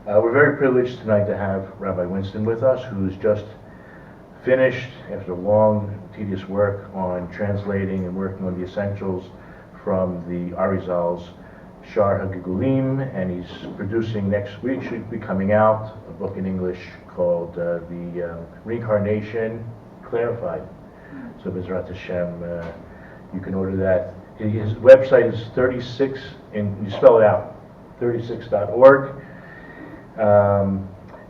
We're very privileged tonight to have Rabbi Winston with us, who's just finished, after long, tedious work, on translating and working on the essentials from the Arizal's Shar HaGigulim, and he's producing next week, should be coming out, a book in English called the Reincarnation Clarified. So Bezrat Hashem, you can order that. His website is 36, and you spell it out, 36.org.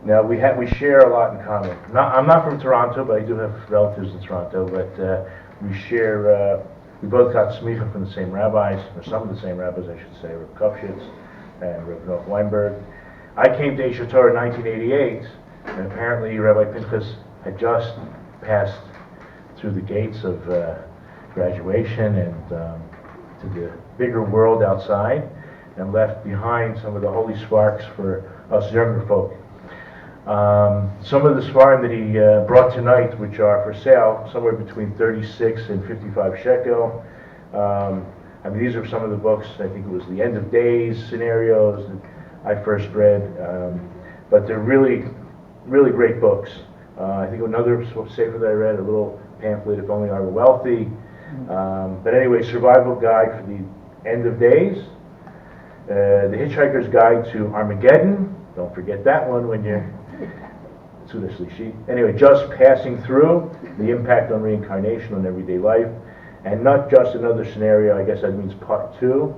Now we share a lot in common. I'm not from Toronto, but I do have relatives in Toronto. But we share. We both got smicha from the same rabbis, or some of the same rabbis, I should say, Rabbi Kovshitz and Rabbi Noach Weinberg. I came to Eish Torah in 1988, and apparently Rabbi Pinchas had just passed through the gates of graduation and to the bigger world outside, and left behind some of the holy sparks for us younger folk. Some of the svarim that he brought tonight, which are for sale, somewhere between 36 and 55 shekel. I mean, these are some of the books. I think it was the End of Days scenarios that I first read, but they're really, really great books. I think another sefer that I read, a little pamphlet, If Only I Were Wealthy. But anyway, Survival Guide for the End of Days. The Hitchhiker's Guide to Armageddon. Don't forget that one when you're anyway, just passing through, the impact on reincarnation on everyday life, and not just another scenario. I guess that means part 2.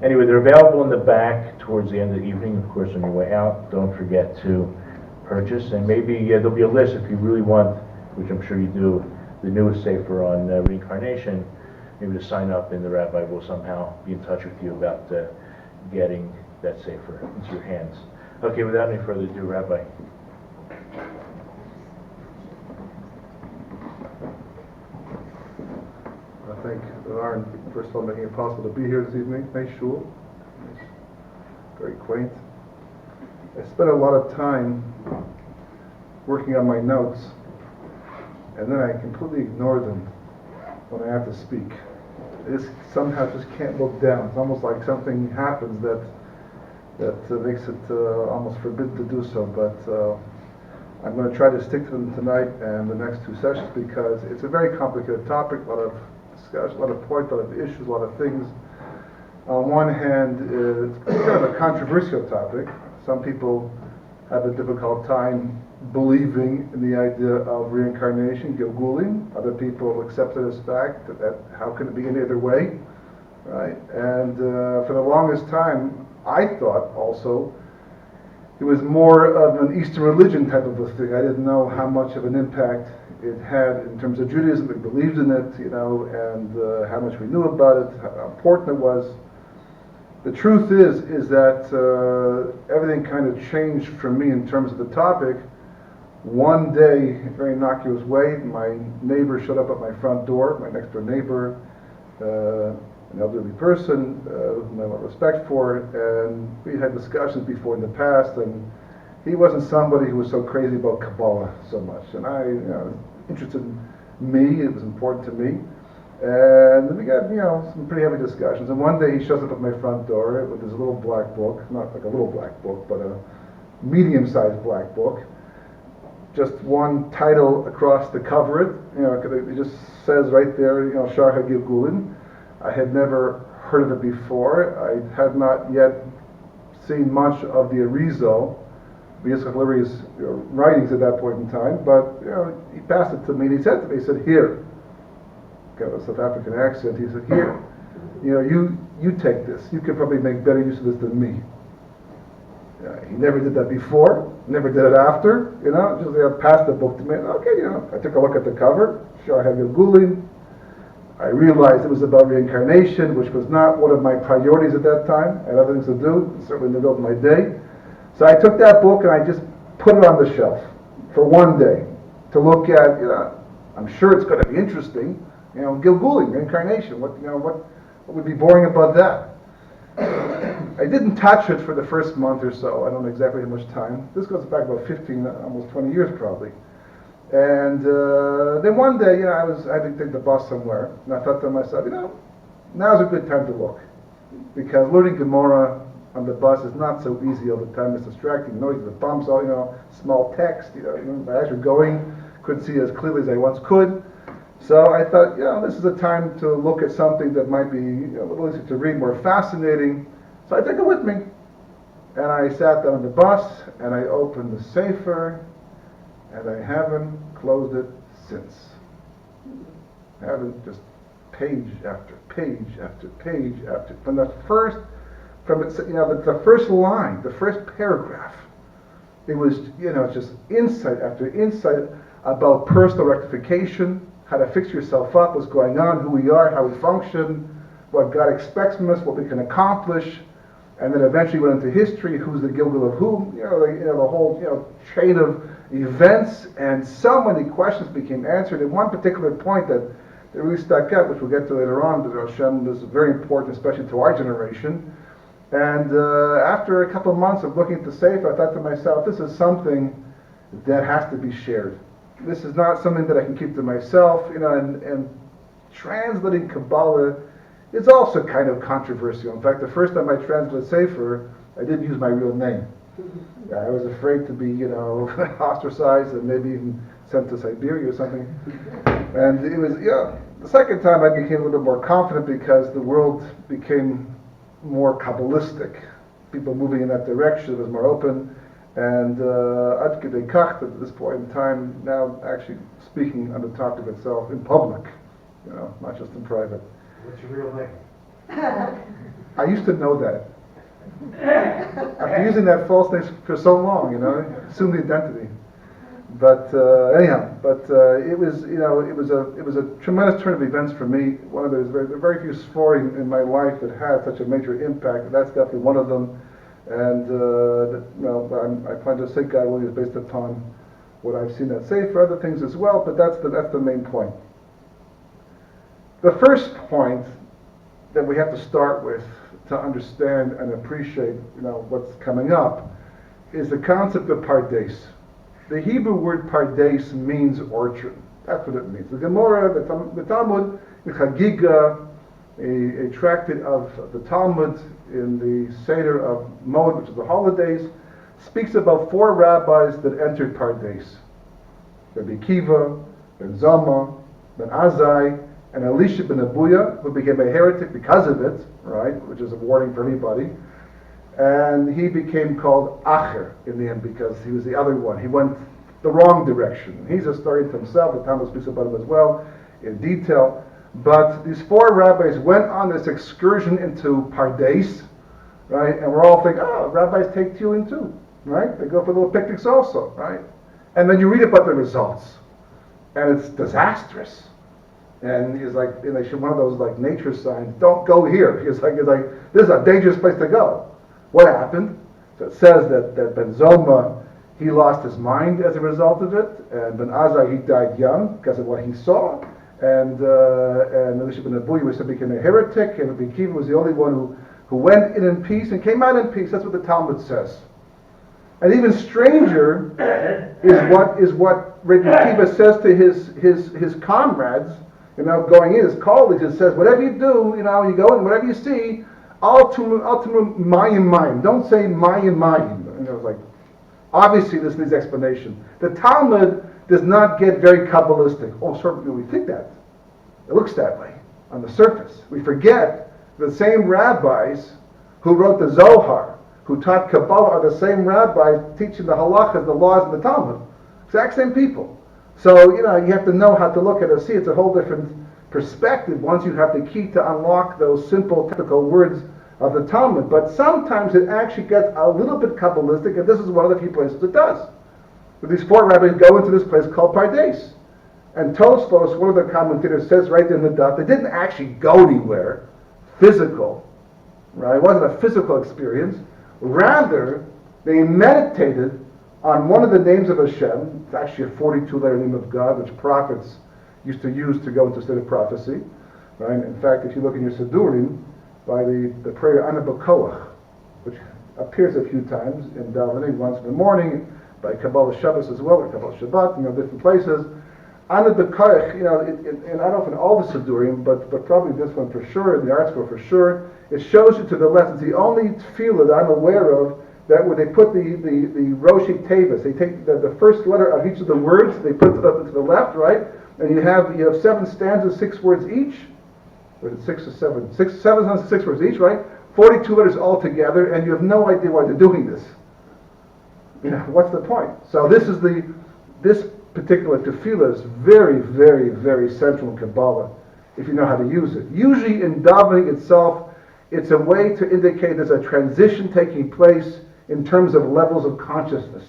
Anyway, they're available in the back towards the end of the evening. Of course, on your way out, don't forget to purchase, and maybe there'll be a list if you really want, which I'm sure you do, the newest sefer on reincarnation. Maybe to sign up, and the rabbi will somehow be in touch with you about getting that sefer into your hands. Okay, without any further ado, Rabbi. I thank Aaron, first of all, making it possible to be here this evening. Nice shul. Very quaint. I spent a lot of time working on my notes, and then I completely ignore them when I have to speak. I just somehow just can't look down. It's almost like something happens that makes it almost forbidden to do so. But I'm going to try to stick to them tonight and the next 2 sessions, because it's a very complicated topic, a lot of discussion, a lot of points, a lot of issues, a lot of things. On one hand, it's kind of a controversial topic. Some people have a difficult time believing in the idea of reincarnation, Gilgulim. Other people accept it as fact, that how can it be any other way, right? And for the longest time, I thought also it was more of an Eastern religion type of a thing. I didn't know how much of an impact it had in terms of Judaism. We believed in it, and how much we knew about it, how important it was. The truth is that everything kind of changed for me in terms of the topic. One day, a very innocuous way, my neighbor showed up at my front door, my next door neighbor, an elderly person whom I have a lot of respect for, and we had discussions before in the past, and he wasn't somebody who was so crazy about Kabbalah so much, and I was interested in me, it was important to me, and we got some pretty heavy discussions, and one day he shows up at my front door with his little black book, not like a little black book, but a medium-sized black book, just one title across to cover it, it just says right there, Shar HaGilgulim. I had never heard of it before. I had not yet seen much of the Arizal, Yitzchak Leary's writings at that point in time, but he passed it to me and he said to me, he said, "Here," got a South African accent, he said, "Here, you take this. You could probably make better use of this than me." He never did that before, never did it after, just passed the book to me. Okay, I took a look at the cover, Shar HaGilgulim. I realized it was about reincarnation, which was not one of my priorities at that time. I had other things to do, certainly in the middle of my day. So I took that book and I just put it on the shelf for one day to look at. I'm sure it's going to be interesting. Gilgulim, reincarnation. What would be boring about that? I didn't touch it for the first month or so. I don't know exactly how much time. This goes back about 15, almost 20 years probably. And then one day, I had to take the bus somewhere, and I thought to myself, now's a good time to look, because learning Gemara on the bus is not so easy all the time. It's distracting, noisy, the bumps, all, small text, my eyes were going, couldn't see as clearly as I once could. So I thought, this is a time to look at something that might be a little easier to read, more fascinating. So I took it with me. And I sat down on the bus, and I opened the Sefer, and I haven't closed it since. I haven't, just page after page after page after. The first line, the first paragraph, it was, just insight after insight about personal rectification, how to fix yourself up, what's going on, who we are, how we function, what God expects from us, what we can accomplish, and then eventually went into history, who's the Gilgal of whom, the whole chain of events, and so many questions became answered. And one particular point that really stuck out, which we'll get to later on, because Hashem is very important, especially to our generation. And after a couple of months of looking at the Sefer, I thought to myself, this is something that has to be shared. This is not something that I can keep to myself, and translating Kabbalah is also kind of controversial. In fact, the first time I translated Sefer, I didn't use my real name. I was afraid to be, ostracized and maybe even sent to Siberia or something. And it was, the second time I became a little bit more confident because the world became more Kabbalistic. People moving in that direction, it was more open. And Ad Kedei Kach, at this point in time, now actually speaking on the topic itself in public, not just in private. What's your real name? I used to know that. After using that false name for so long, assume the identity. But anyhow, it was a tremendous turn of events for me. One of those very few stories in my life that had such a major impact. That's definitely one of them. And I plan to say God willing is based upon what I've seen that say for other things as well. But that's the main point. The first point that we have to start with to understand and appreciate, what's coming up, is the concept of pardes. The Hebrew word pardes means orchard. That's what it means. The Gemara, the Talmud, the Chagiga, a tractate of the Talmud in the Seder of Moed, which is the holidays, speaks about 4 rabbis that entered pardes: Rabbi Kiva, Ben Zoma, Ben Azai, and Elisha ben Abuya, who became a heretic because of it, right, which is a warning for anybody. And he became called Acher in the end because he was the other one. He went the wrong direction. He's a story to himself. The Talmud speaks about him as well in detail. But these 4 rabbis went on this excursion into Pardes, right? And we're all thinking, rabbis take tefillin too, right? They go for little picnics also, right? And then you read about the results, and it's disastrous. And he's like, one of those like nature signs, don't go here. He's like, this is a dangerous place to go. What happened? So it says that Ben Zoma, he lost his mind as a result of it, and Ben Azai, he died young because of what he saw, and Elisha ben Abuya became a heretic, and Rabbi Kiva was the only one who went in peace and came out in peace. That's what the Talmud says. And even stranger is what Rabbi Kiva says to his comrades, going in, his colleagues. It says, whatever you do, you go in, whatever you see, ultimately mayim. Don't say mayim. And it was like, obviously this needs explanation. The Talmud does not get very Kabbalistic. Oh, certainly we think that. It looks that way on the surface. We forget the same rabbis who wrote the Zohar, who taught Kabbalah, are the same rabbis teaching the halachas, the laws of the Talmud. Exact same people. So, you have to know how to look at it. See, it's a whole different perspective once you have the key to unlock those simple technical words of the Talmud. But sometimes it actually gets a little bit Kabbalistic, and this is one of the few places it does. But these 4 rabbis go into this place called Pardes. And Tosfos, one of the commentators, says right in the dot, they didn't actually go anywhere physical, right? It wasn't a physical experience. Rather, they meditated on one of the names of Hashem. It's actually a 42-letter name of God, which prophets used to use to go into a state of prophecy. Right? In fact, if you look in your Sidurim, by the prayer Ana B'Koach, which appears a few times in davening, once in the morning, by Kabbalah Shabbos as well, or Kabbalah Shabbat, different places. Ana B'Koich, and I don't know if in all the Sidurim, but probably this one for sure, in the art scroll for sure, it shows you to the left. It's the only tefillah that I'm aware of that where they put the Roshi Tevis, they take the first letter of each of the words, they put it up to the left, right? And you have 7 stanzas, 6 words each. Or is it 6 or 7? 7 stanzas, 6 words each, right? 42 letters all together, and you have no idea why they're doing this. What's the point? So this particular tefillah is very, very, very central in Kabbalah, if you know how to use it. Usually in davening itself, it's a way to indicate there's a transition taking place in terms of levels of consciousness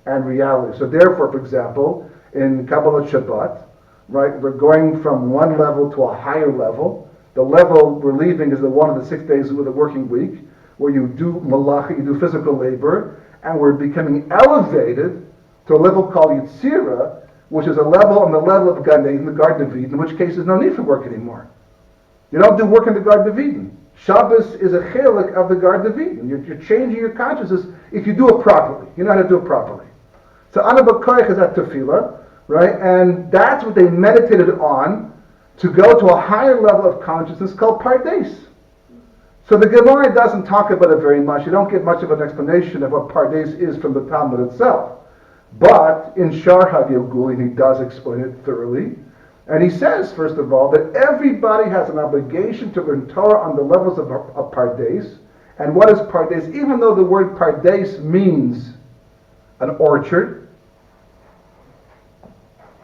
and reality. So therefore, for example, in Kabbalah Shabbat, right, we're going from one level to a higher level. The level we're leaving is the one of the 6 days of the working week, where you do malacha, you do physical labor, and we're becoming elevated to a level called Yitzira, which is a level on the level of Gan Eden, the Garden of Eden, in which case there's no need for work anymore. You don't do work in the Garden of Eden. Shabbos is a chelik of the Garden of Eden. You're changing your consciousness if you do it properly. You know how to do it properly. So Ana B'Koich is at tefillah, right? And that's what they meditated on to go to a higher level of consciousness called Pardes. So the Gemara doesn't talk about it very much. You don't get much of an explanation of what Pardes is from the Talmud itself. But in Shar HaGilgulin, he does explain it thoroughly. And he says, first of all, that everybody has an obligation to learn Torah on the levels of Pardes. And what is Pardes? Even though the word Pardes means an orchard,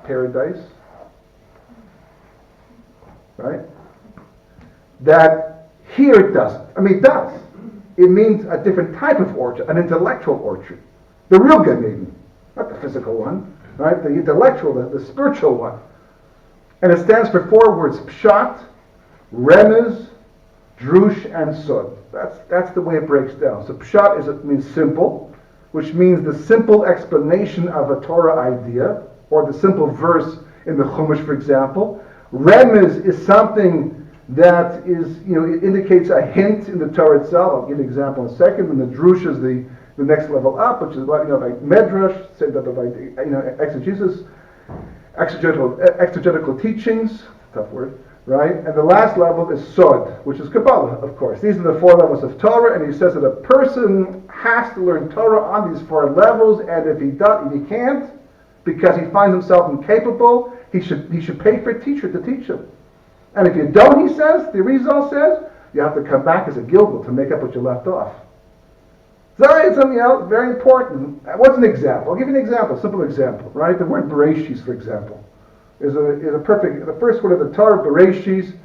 paradise, right? That here it doesn't. I mean, it does. It means a different type of orchard, an intellectual orchard. The real Gan Eden, not the physical one, right? The intellectual, the spiritual one. And it stands for 4 words: Pshat, Remez, Drush, and Sod. That's the way it breaks down. So Pshat means simple, which means the simple explanation of a Torah idea, or the simple verse in the Chumash, for example. Remez is something that is, it indicates a hint in the Torah itself. I'll give an example in a second. And the Drush is the next level up, which is like Medrash, say that like exegesis, exegetical teachings, tough word, right? And the last level is Sod, which is Kabbalah, of course. These are the 4 levels of Torah, and he says that a person has to learn Torah on these 4 levels, and if he can't, because he finds himself incapable, he should pay for a teacher to teach him. And if you don't, he says, the Rizal says, you have to come back as a Gilgal to make up what you left off. So it's something else very important. What's an example? I'll give you an example, a simple example, right? The word Bereshis, for example, is a perfect, the first word of the Torah, Bereshis,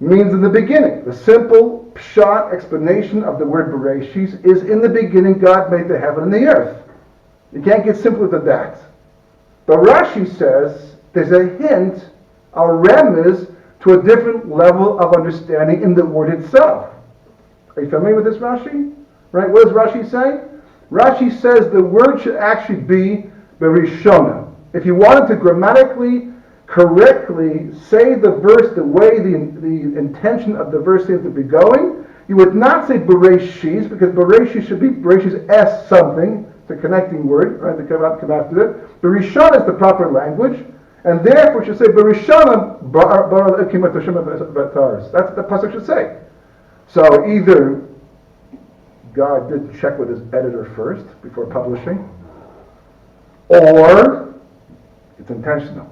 means in the beginning. The simple pshat explanation of the word Bereshis is in the beginning God made the heaven and the earth. You can't get simpler than that. But Rashi says there's a hint, a remez, to a different level of understanding in the word itself. Are you familiar with this, Rashi? Right? What does Rashi say? Rashi says the word should actually be Berishona. If you wanted to grammatically correctly say the verse the way the intention of the verse seems to be going, you would not say Bereshis, because Bereshis should be Bereshis S something. It's a connecting word, right? To come after it. Berishona is the proper language, and therefore should say Berishona bara elokim et Hashem v'taras. That's what the pasuk should say. So either God didn't check with his editor first before publishing, or it's intentional,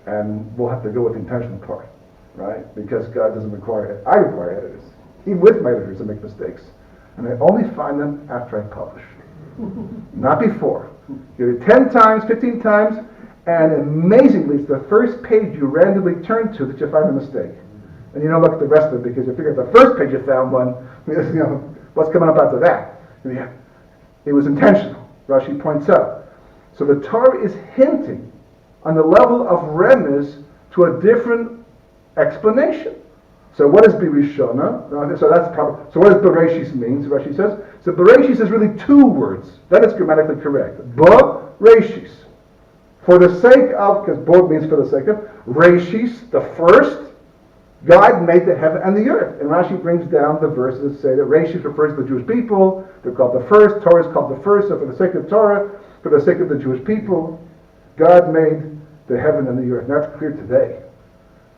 and we'll have to go with the intentional part, right? Because God doesn't require it. I require editors. Even with my editors, I make mistakes, and I only find them after I publish. Not before. You do it 10 times, 15 times, and amazingly, it's the first page you randomly turn to that you find a mistake. And you don't look at the rest of it because you figure the first page you found one, what's coming up after that? It was intentional, Rashi points out. So the Torah is hinting on the level of remez to a different explanation. So what is Berishona? So that's probably. So what does Bereshis mean? So Rashi says. So Bereshis is really 2 words. That is grammatically correct. Bereshis. For the sake of, because both means for the sake of, Reshis, the first, God made the heaven and the earth. And Rashi brings down the verses that say that Reshis refers to the Jewish people. They're called the first. Torah is called the first. So for the sake of Torah, for the sake of the Jewish people, God made the heaven and the earth. And that's clear today.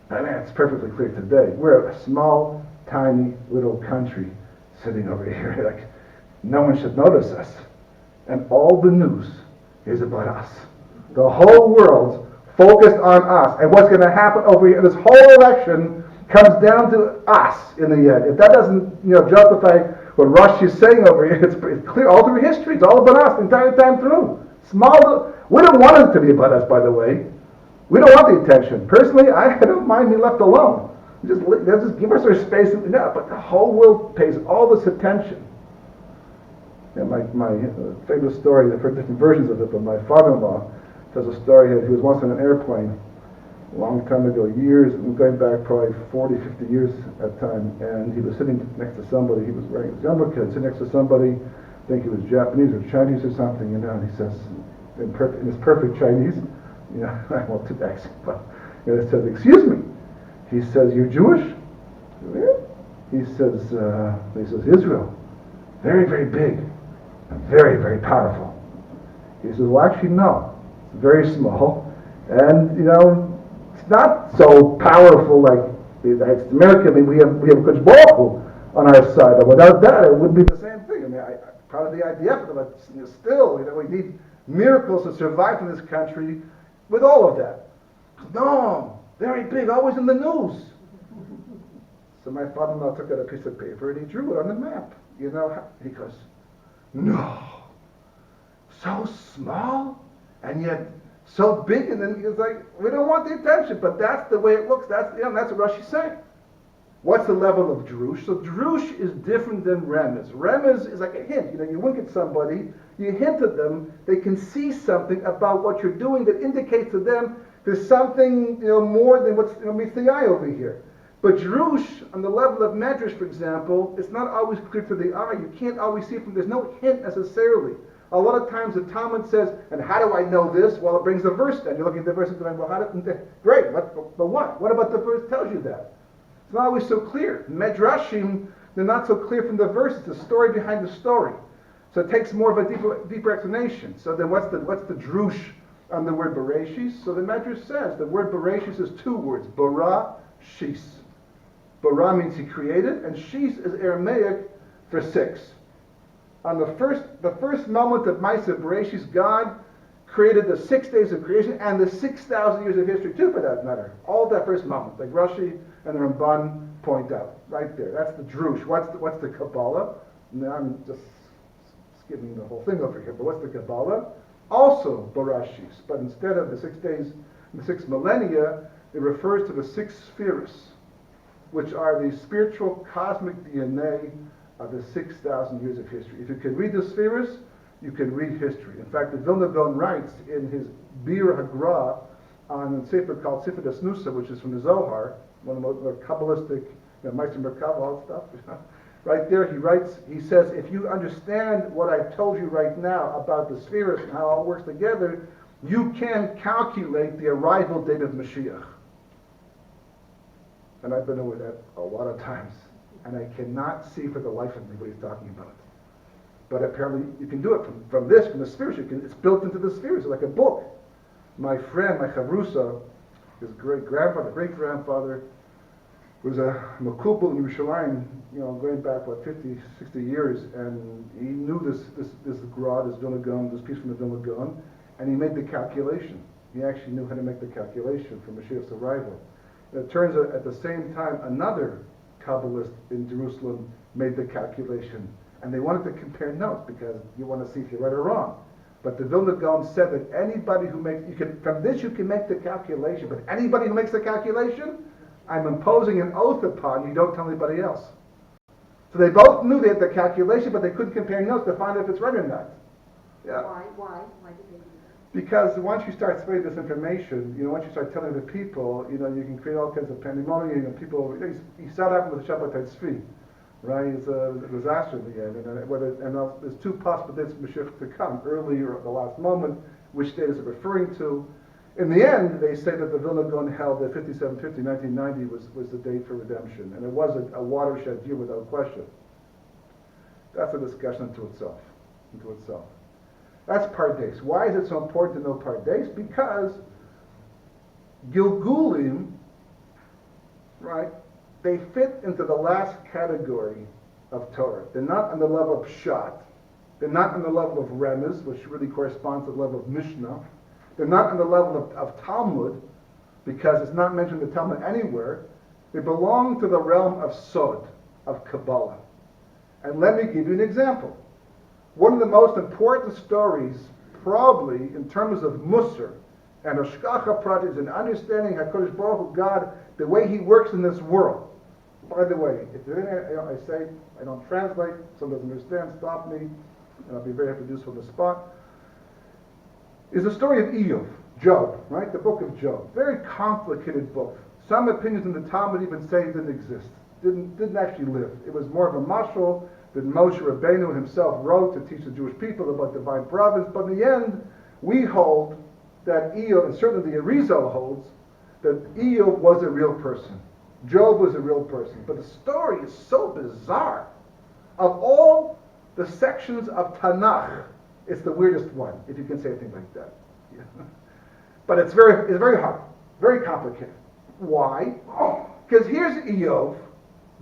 I mean, it's perfectly clear today. We're a small, tiny, little country sitting over here. Like, no one should notice us. And all the news is about us. The whole world's focused on us. And what's going to happen over here, this whole election comes down to us in the end. If that doesn't, justify what Rush is saying over here, it's clear all through history. It's all about us the entire time through. We don't want it to be about us, by the way. We don't want the attention. Personally, I don't mind being left alone. Just give us our space. No, but the whole world pays all this attention. And my famous story, I've heard different versions of it, but my father-in-law tells a story that he was once on an airplane a long time ago, years, going back probably 40, 50 years at time, and he was sitting next to somebody. He was wearing his yarmulke, sitting next to somebody, I think he was Japanese or Chinese or something, and he says, in his perfect Chinese, I won't do the accent, but he says, "Excuse me." He says, "You're Jewish?" "Yeah." He says, "Israel, very, very big, very, very powerful." He says, "Well, actually, no. It's very small, and it's not so powerful like America. I mean, we have Kodesh Baruch Hu on our side, but without that, it wouldn't be the same thing. I mean, I'm proud of the IDF, but still, we need miracles to survive in this country with all of that." "No, very big, always in the news." So my father-in-law took out a piece of paper and he drew it on the map. He goes, "No, so small and yet so big." And then he was like, "We don't want the attention, but that's the way it looks. That's what Rashi's saying." What's the level of drush? So drush is different than remez. Remez is like a hint. You wink at somebody, you hint at them, they can see something about what you're doing that indicates to them there's something more than what's meets the eye over here. But drush, on the level of medrash, for example, it's not always clear to the eye. You can't always see there's no hint necessarily. A lot of times the Talmud says, "And how do I know this?" Well, it brings a verse down. You're looking at the verse and going, "Well, how did?" Great, but what? What about the verse tells you that? It's not always so clear. Medrashim, they're not so clear from the verse. It's the story behind the story. So it takes more of a deeper explanation. So then what's the drush on the word Bereshis? So the Medrash says the word Bereshis is two words, bara, shis. Bara means he created, and shis is Aramaic for 6. On the first moment of Maaseh Bereshis, God created the 6 days of creation and the 6,000 years of history too, for that matter. All that first moment, like Rashi and the Ramban point out, right there. That's the drush. What's the Kabbalah? Now I'm just skipping the whole thing over here, but what's the Kabbalah? Also Bereshis, but instead of the 6 days, the 6 millennia, it refers to the 6 spheres, which are the spiritual cosmic DNA of the 6,000 years of history. If you can read the spheres, you can read history. In fact, the Vilna Gaon writes in his Bir Hagra on a sefer called Sefer Desnusa, which is from the Zohar, one of the more Kabbalistic, Meister Merkava, all that stuff. Right there, he says, if you understand what I've told you right now about the spheres and how it all works together, you can calculate the arrival date of Mashiach. And I've been over that a lot of times, and I cannot see for the life of me what he's talking about. But apparently you can do it from the spheres. It's built into the spheres, like a book. My friend, my chavrusa, his great-grandfather, was a makubal in Yerushalayim, going back, 50, 60 years, and he knew this Gra, this Vilna Gaon, this piece from the Vilna Gaon, and he made the calculation. He actually knew how to make the calculation for Mashiach's arrival. And it turns out at the same time, another Kabbalist in Jerusalem made the calculation. And they wanted to compare notes because you want to see if you're right or wrong. But the Vilna Gaon said that anybody who from this you can make the calculation, but anybody who makes the calculation, I'm imposing an oath upon you, don't tell anybody else. So they both knew they had the calculation, but they couldn't compare notes to find out if it's right or not. Yeah. Why did they do that? Because once you start spreading this information, once you start telling the people, you can create all kinds of pandemonium. People, you start out with the Shabbatai Tzvi, right? It's a disaster in the end. And there's two possible dates of Mashiach to come, early or at the last moment, which date is it referring to. In the end, they say that the Vilna Gaon held that 5750, 1990 was the date for redemption. And it was a watershed year without question. That's a discussion unto itself. That's Pardes. Why is it so important to know Pardes? Because Gilgulim, right, they fit into the last category of Torah. They're not on the level of Pshat. They're not on the level of Remez, which really corresponds to the level of Mishnah. They're not on the level of Talmud, because it's not mentioned in the Talmud anywhere. They belong to the realm of Sod, of Kabbalah. And let me give you an example. One of the most important stories, probably in terms of Musar and Hashgacha Pratis and understanding HaKadosh Baruch Hu, God, the way He works in this world. By the way, if there's anything I say, I don't translate, someone doesn't understand, stop me, and I'll be very happy to do so on the spot, is the story of Eov, Job, right? The book of Job. Very complicated book. Some opinions in the Talmud even say it didn't exist, didn't actually live. It was more of a mashal that Moshe Rabbeinu himself wrote to teach the Jewish people about divine providence. But in the end, we hold that Eov, and certainly the Arizal holds, that Eov was a real person. Job was a real person. But the story is so bizarre. Of all the sections of Tanakh, it's the weirdest one, if you can say anything like that. Yeah. But it's very hard, very complicated. Why? Because here's Eov,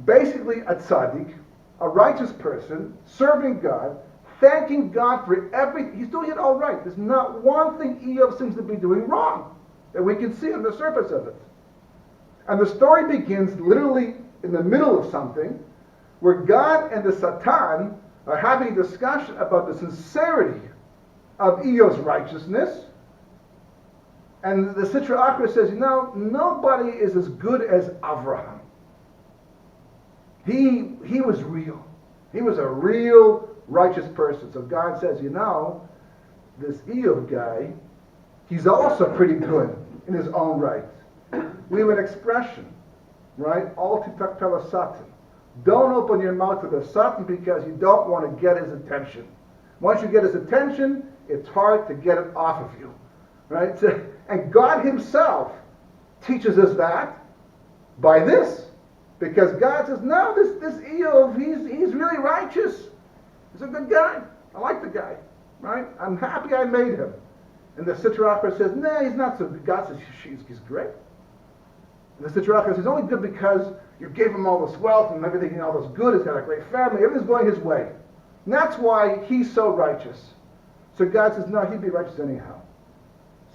basically a tzaddik, a righteous person, serving God, thanking God for everything. He's doing it all right. There's not one thing Eov seems to be doing wrong that we can see on the surface of it. And the story begins literally in the middle of something where God and the Satan are having a discussion about the sincerity of Eov's righteousness. And the Sitra Achra says, nobody is as good as Avraham. He was real. He was a real righteous person. So God says, this Eov guy, he's also pretty good in his own right. We have an expression, right? Al titak pela Satan. Don't open your mouth to the Satan because you don't want to get his attention. Once you get his attention, it's hard to get it off of you, right? And God himself teaches us that by this. Because God says, no, this Eov, he's really righteous. He's a good guy. I like the guy, right? I'm happy I made him. And the Sitra Achra says, no, he's not so good. God says, he's great. And the Sitra Achra says, he's only good because you gave him all this wealth and everything, all this good. He's got a great family. Everything's going his way. And that's why he's so righteous. So God says, no, he'd be righteous anyhow.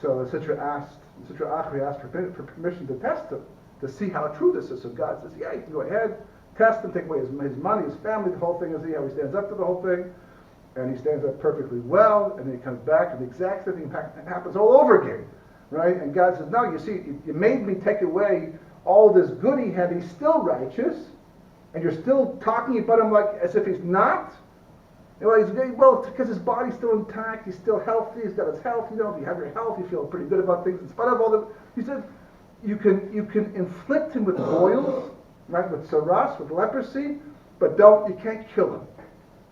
So the Sitra Achra asked for permission to test him, to see how true this is. So God says, yeah, you can go ahead, test him, take away his money, his family, the whole thing, and see how he stands up to the whole thing. And he stands up perfectly well, and then he comes back, and the exact same thing happens all over again, right? And God says, no, you see, you made me take away all this good he had. He's still righteous, and you're still talking about him like as if he's not. Well, because his body's still intact, he's still healthy, he's got his health. If you have your health, you feel pretty good about things in spite of all the. He said, you can inflict him with boils, right, with saras, with leprosy, but you can't kill him.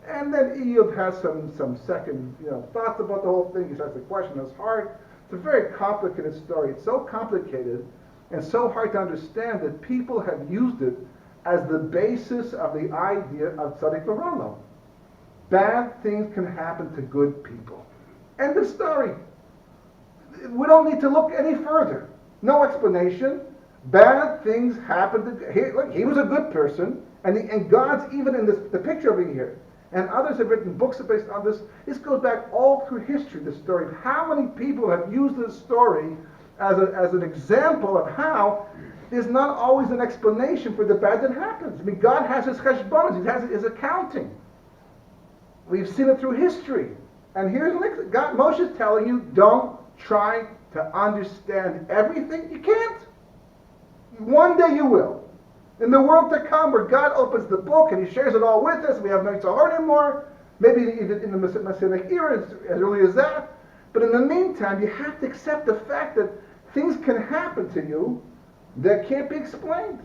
And then Eov has some second, thoughts about the whole thing. He starts to question his heart. It's a very complicated story. It's so complicated and so hard to understand that people have used it as the basis of the idea of tzaddik v'rolo. Bad things can happen to good people. End of story. We don't need to look any further. No explanation. Bad things happen to he was a good person, and God's even in the picture over here. And others have written books based on this. This goes back all through history, this story of how many people have used this story as an example of how there's not always an explanation for the bad that happens. I mean, God has his cheshbonos, he has his accounting. We've seen it through history. And here's God, Moshe's telling you, don't try to understand everything. You can't. One day you will. In the world to come, where God opens the book and he shares it all with us, we have no Tzahor anymore, maybe even in the Messianic era, as early as that. But in the meantime, you have to accept the fact that things can happen to you that can't be explained.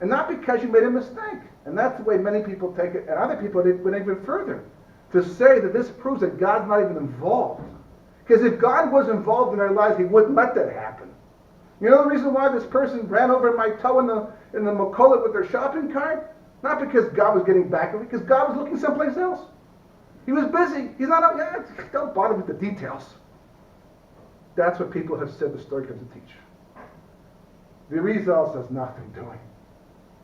And not because you made a mistake. And that's the way many people take it, and other people went even further, to say that this proves that God's not even involved. Because if God was involved in our lives, he wouldn't let that happen. You know the reason why this person ran over my toe in the Mokolet with their shopping cart? Not because God was getting back at me, because God was looking someplace else. He was busy. He's not don't bother with the details. That's what people have said the story comes to teach. The Rizal says nothing doing.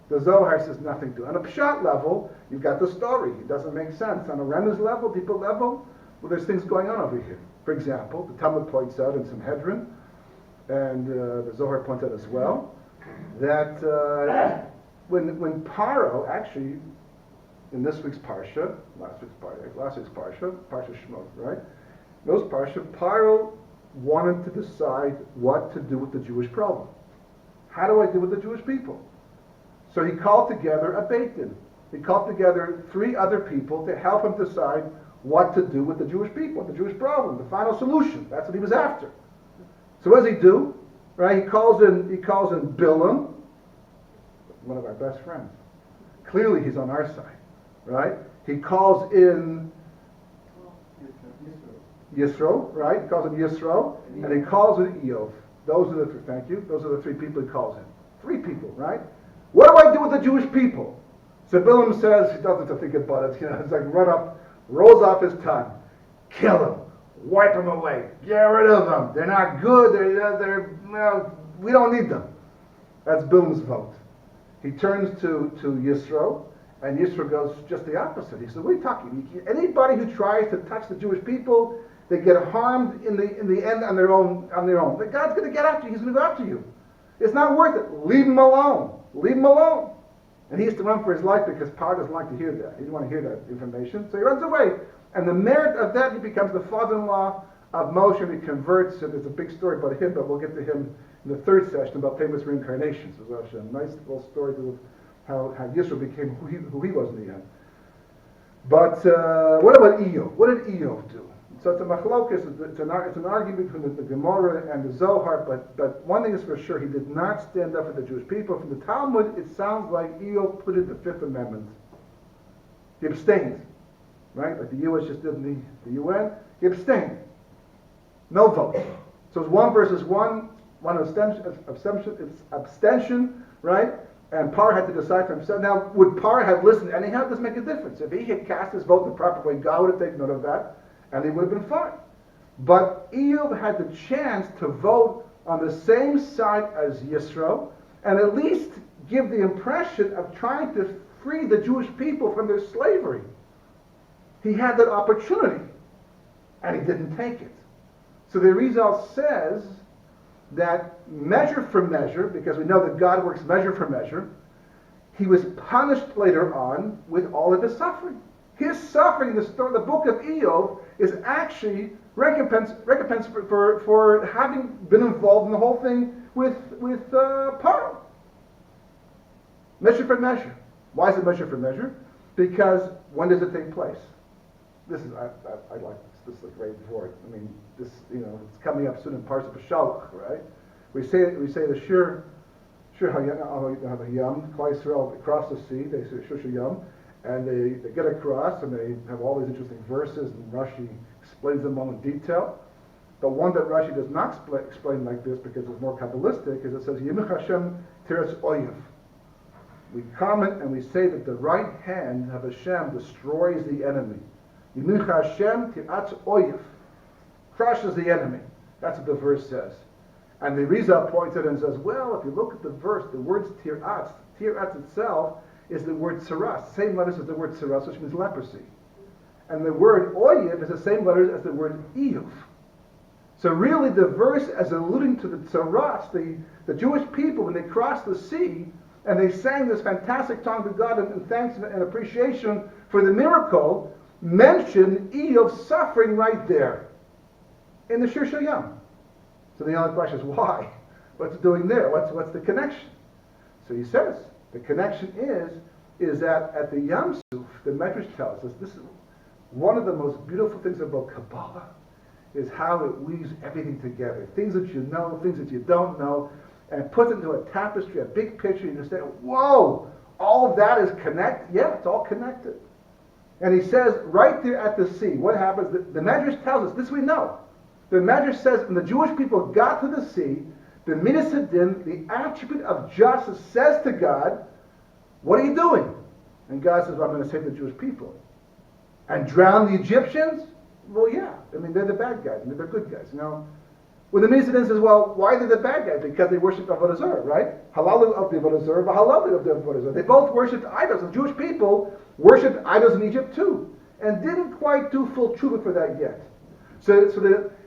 The Zohar says nothing doing. On a Pshat level, you've got the story. It doesn't make sense. On a Remez level, deeper level, well, there's things going on over here. For example, the Talmud points out in Sanhedrin, and the Zohar points out as well, that when Paro, actually, in this week's Parsha, last week's Parsha, Parsha Shemot, right? In those Parsha, Paro wanted to decide what to do with the Jewish problem. How do I deal with the Jewish people? So he called together a Beit Din. He called together 3 other people to help him decide what to do with the Jewish people, the Jewish problem, the final solution. That's what he was after. So what does he do? Right? He calls in Bilam, one of our best friends. Clearly he's on our side, right? He calls in Yisro, right? He calls in Yisro, and he calls in Eov. Those are the 3, thank you. Those are the 3 people he calls in. 3 people, right? What do I do with the Jewish people? So Bilam says, he doesn't have to think about it, it's like rolls off his tongue. Kill them. Wipe them away. Get rid of them. They're not good. We don't need them. That's Bilam's vote. He turns to Yisro, and Yisro goes just the opposite. He says, what are you talking? Anybody who tries to touch the Jewish people, they get harmed in the end on their own. But God's going to get after you. He's going to go after you. It's not worth it. Leave him alone. Leave him alone. And he has to run for his life because Par doesn't like to hear that. He doesn't want to hear that information. So he runs away. And the merit of that, he becomes the father-in-law of Moshe, and he converts. And there's a big story about him, but we'll get to him in the 3rd session about famous reincarnations. There's a nice little story to how Yisro became who he was in the end. But what about Eov? What did Eov do? So it's a machlokas, it's an argument between the Gemara and the Zohar, but one thing is for sure, he did not stand up for the Jewish people. From the Talmud, it sounds like Eov put in the 5th Amendment. He abstained, right? Like the U.S. just did in the UN. He abstained. No vote. So it's 1 versus 1, abstention, right? And Par had to decide for himself. Now, would Par have listened anyhow? It doesn't make a difference. If he had cast his vote the proper way, God would have taken note of that, and he would have been fine. But Eov had the chance to vote on the same side as Yisro, and at least give the impression of trying to free the Jewish people from their slavery. He had that opportunity, and he didn't take it. So the Rizal says that measure for measure, because we know that God works measure for measure, he was punished later on with all of his suffering. His suffering, the book of Eov, is actually recompense for having been involved in the whole thing with Paro. Measure for measure. Why is it measure for measure? Because when does it take place? This is I like this is a great word. I mean, this it's coming up soon in parts of Shalach, right? We say the Shir Hayam, Klal Yisrael across the sea. They say Shir Hayam, and they get across, and they have all these interesting verses, and Rashi explains them all in detail. The one that Rashi does not explain like this, because it's more Kabbalistic, is it says Yimich Hashem Teres Oyev. We comment and we say that the right hand of Hashem destroys the enemy. Yimich Hashem Tiratz Oyev, crushes the enemy. That's what the verse says. And the Rizal points it and says, well, if you look at the verse, the words Tiratz itself is the word Tsaras, same letters as the word Tsaras, which means leprosy. And the word Oyev is the same letters as the word Eov. So really the verse is alluding to the Tsaras, the Jewish people, when they crossed the sea, and they sang this fantastic song to God in thanks and appreciation for the miracle, mention Eov's suffering right there in the Shir Shayam. So the only question is why? What's it doing there? What's the connection? So he says the connection is that at the Yam Suf, the Medrash tells us this is one of the most beautiful things about Kabbalah is how it weaves everything together. Things that you know, things that you don't know, and puts it into a tapestry, a big picture. You understand? Whoa! All of that is connected. Yeah, it's all connected. And he says right there at the sea, what happens? The Medrash tells us this. We know. The Medrash says when the Jewish people got to the sea, the Midas Hadin, the attribute of justice, says to God, "What are you doing?" And God says, "Well, I'm going to save the Jewish people and drown the Egyptians." Well, yeah. I mean, they're the bad guys. I mean, they're good guys. When the Mitzvah says, well, why are they the bad guys? Because they worship Avodah Zarah, right? Halal of the Avodah Zarah, but halal of the Avodah Zarah. They both worshipped idols. The Jewish people worshipped idols in Egypt too, and didn't quite do full tshuva for that yet. So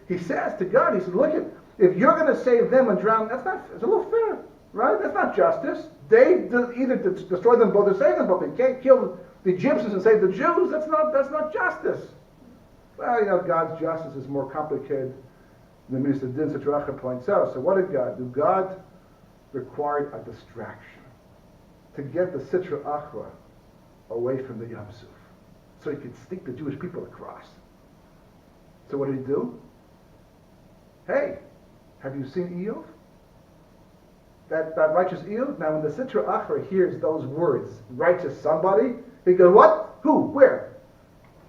he says to God, he says, look, if you're going to save them and drown, it's a little fair, right? That's not justice. They either destroy them both or save them both. They can't kill the Egyptians and save the Jews. That's not justice. Well, God's justice is more complicated than Minister Din Sitracha points out. So what did God do? God required a distraction to get the Sitra Achra away from the Yam Suf, so he could sneak the Jewish people across. So what did he do? Hey, have you seen Eov? That righteous Eov? Now when the Sitra Achra hears those words, righteous somebody, he goes, what? Who? Where?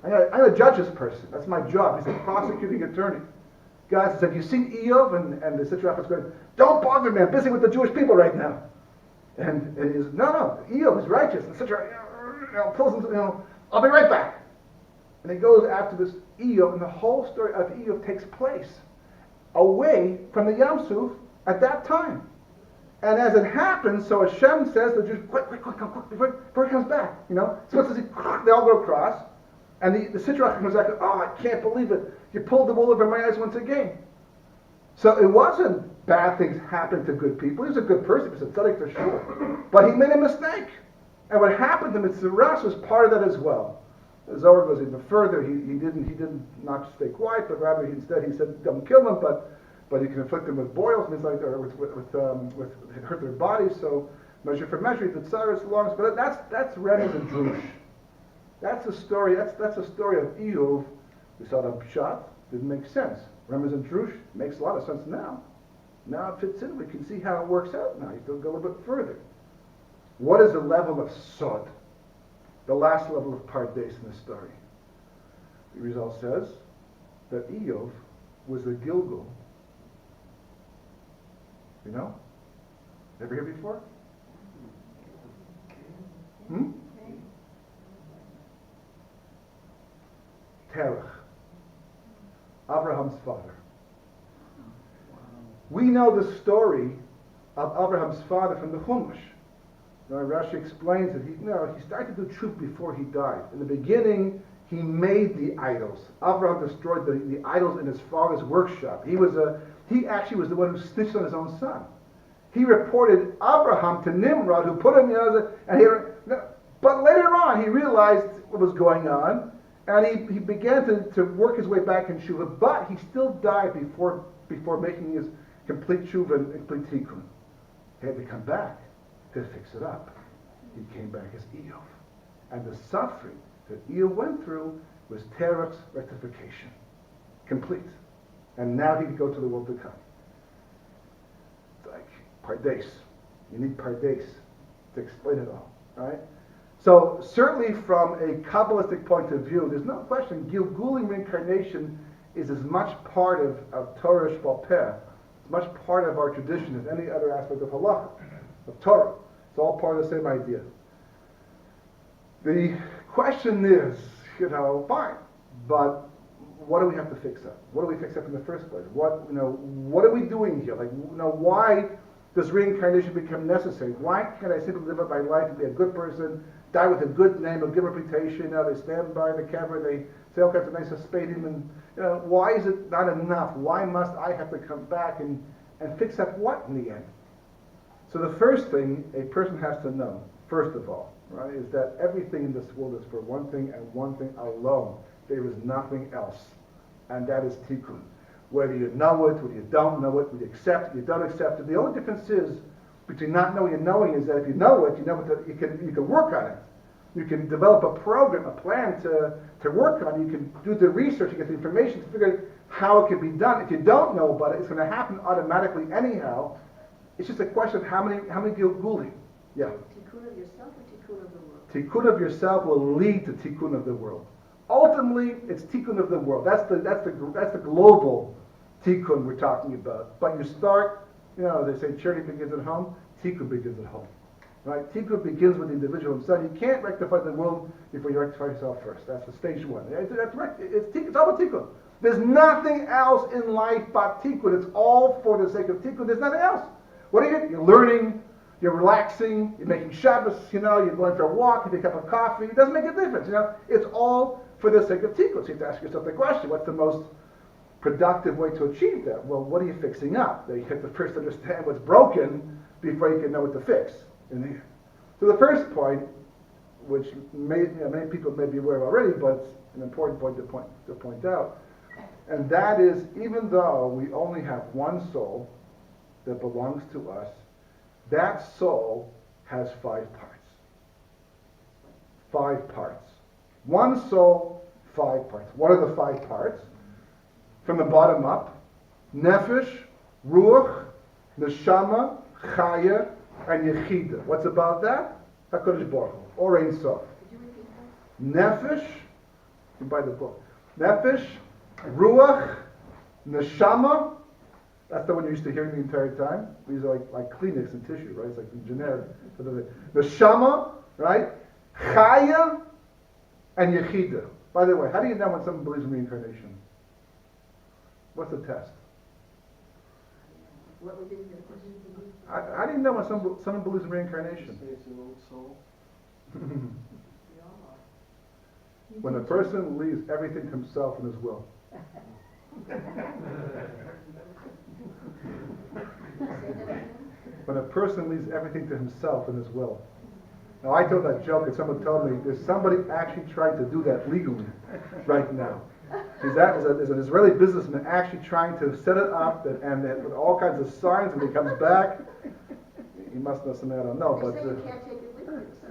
I'm going to judge this person. That's my job. He's a prosecuting attorney. God says, have you seen Eov? And the Sitra Achra is going, don't bother me, I'm busy with the Jewish people right now. And he says, no, Eov is righteous. And the Sitra pulls him, I'll be right back. And he goes after this Eov, and the whole story of Eov takes place away from the Yam Suf at that time. And as it happens, so Hashem says to the Jews, quick, come quick, before he comes back. So what does he? They all go across, and the Sitra Achra comes back, oh, I can't believe it. You pulled the wool over my eyes once again. So it wasn't bad things happened to good people. He was a good person, he was a tzaddik for sure. But he made a mistake. And what happened to Mitzvah was part of that as well. The Zohar goes even further. He didn't not just stay quiet, but rather he said, don't kill them, but you can afflict them with boils, things like that, or with hurt their bodies. So measure for measure, the tsaris longs. But that's Remez and Drush. That's a story. That's a story of Eov. We saw the Pshat, didn't make sense. Remez and Drush makes a lot of sense now. Now it fits in. We can see how it works out now. You have to go a little bit further. What is the level of Sod? The last level of Pardes in the story. The result says that Eov was the Gilgul. You know? Ever hear before? Terach. Abraham's father. We know the story of Abraham's father from the Chumash. Now, Rashi explains that he started to do tshuva before he died. In the beginning, he made the idols. Abraham destroyed the idols in his father's workshop. He actually was the one who snitched on his own son. He reported Abraham to Nimrod, who put him, but later on he realized what was going on, and he began to work his way back in tshuva, but he still died before making his complete tshuva and complete tikkun. He had to come back to fix it up. He came back as Eov. And the suffering that Eov went through was Terach's rectification. Complete. And now he could go to the world to come. It's like Pardes. You need Pardes to explain it all. Right? So certainly from a Kabbalistic point of view, there's no question Gilgulim reincarnation is as much part of Torah Shbal Peh, as much part of our tradition as any other aspect of Halacha, of Torah. It's all part of the same idea. The question is, fine, but what do we have to fix up? What do we fix up in the first place? What are we doing here? Why does reincarnation become necessary? Why can't I simply live up my life and be a good person, die with a good name, a good reputation? They stand by the camera, they say all kinds of nice spading, and why is it not enough? Why must I have to come back and fix up what in the end? So the first thing a person has to know, first of all, right, is that everything in this world is for one thing and one thing alone. There is nothing else, and that is tikkun. Whether you know it, whether you don't know it, whether you accept it, you don't accept it. The only difference is between not knowing and knowing is that if you know it, you can work on it. You can develop a program, a plan to work on. You can do the research, you get the information to figure out how it can be done. If you don't know about it, it's going to happen automatically anyhow. It's just a question of how many gilgulim. Yeah. Tikkun of yourself or tikkun of the world? Tikkun of yourself will lead to tikkun of the world. Ultimately, it's tikkun of the world. That's the global tikkun we're talking about. But you start, they say charity begins at home. Tikkun begins at home, right? Tikkun begins with the individual himself. You can't rectify the world before you rectify yourself first. That's the stage one. It's all about tikkun. There's nothing else in life but tikkun. It's all for the sake of tikkun. There's nothing else. What are you? You're learning, you're relaxing, you're making Shabbos, you're going for a walk, you take a cup of coffee. It doesn't make a difference, It's all for the sake of tikkun. So you have to ask yourself the question, what's the most productive way to achieve that? Well, what are you fixing up? You have to first understand what's broken before you can know what to fix. So the first point, which many people may be aware of already, but it's an important point to point out, and that is, even though we only have one soul that belongs to us, that soul has 5 parts. 5 parts. One soul, 5 parts. What are the 5 parts? From the bottom up: nefesh, ruach, neshama, chaya, and yechida. What's above that? HaKadosh Baruch Hu, or Ein Sof. Nefesh, you can buy the book. Nefesh, ruach, neshama. That's the one you're used to hearing the entire time. These are like Kleenex and tissue, right? It's like generic. Neshama, right? Chaya, and yechida. By the way, how do you know when someone believes in reincarnation? What's the test? What would be the question? How do you know when someone believes in reincarnation? It's an old soul. When a person leaves everything to himself and his will. When a person leaves everything to himself and his will. Now, I told that joke, and someone told me there's somebody actually trying to do that legally right now. There's an Israeli businessman actually trying to set it up and with all kinds of signs, and he comes back. He must know something I don't know, but They say you can't take it with you, so.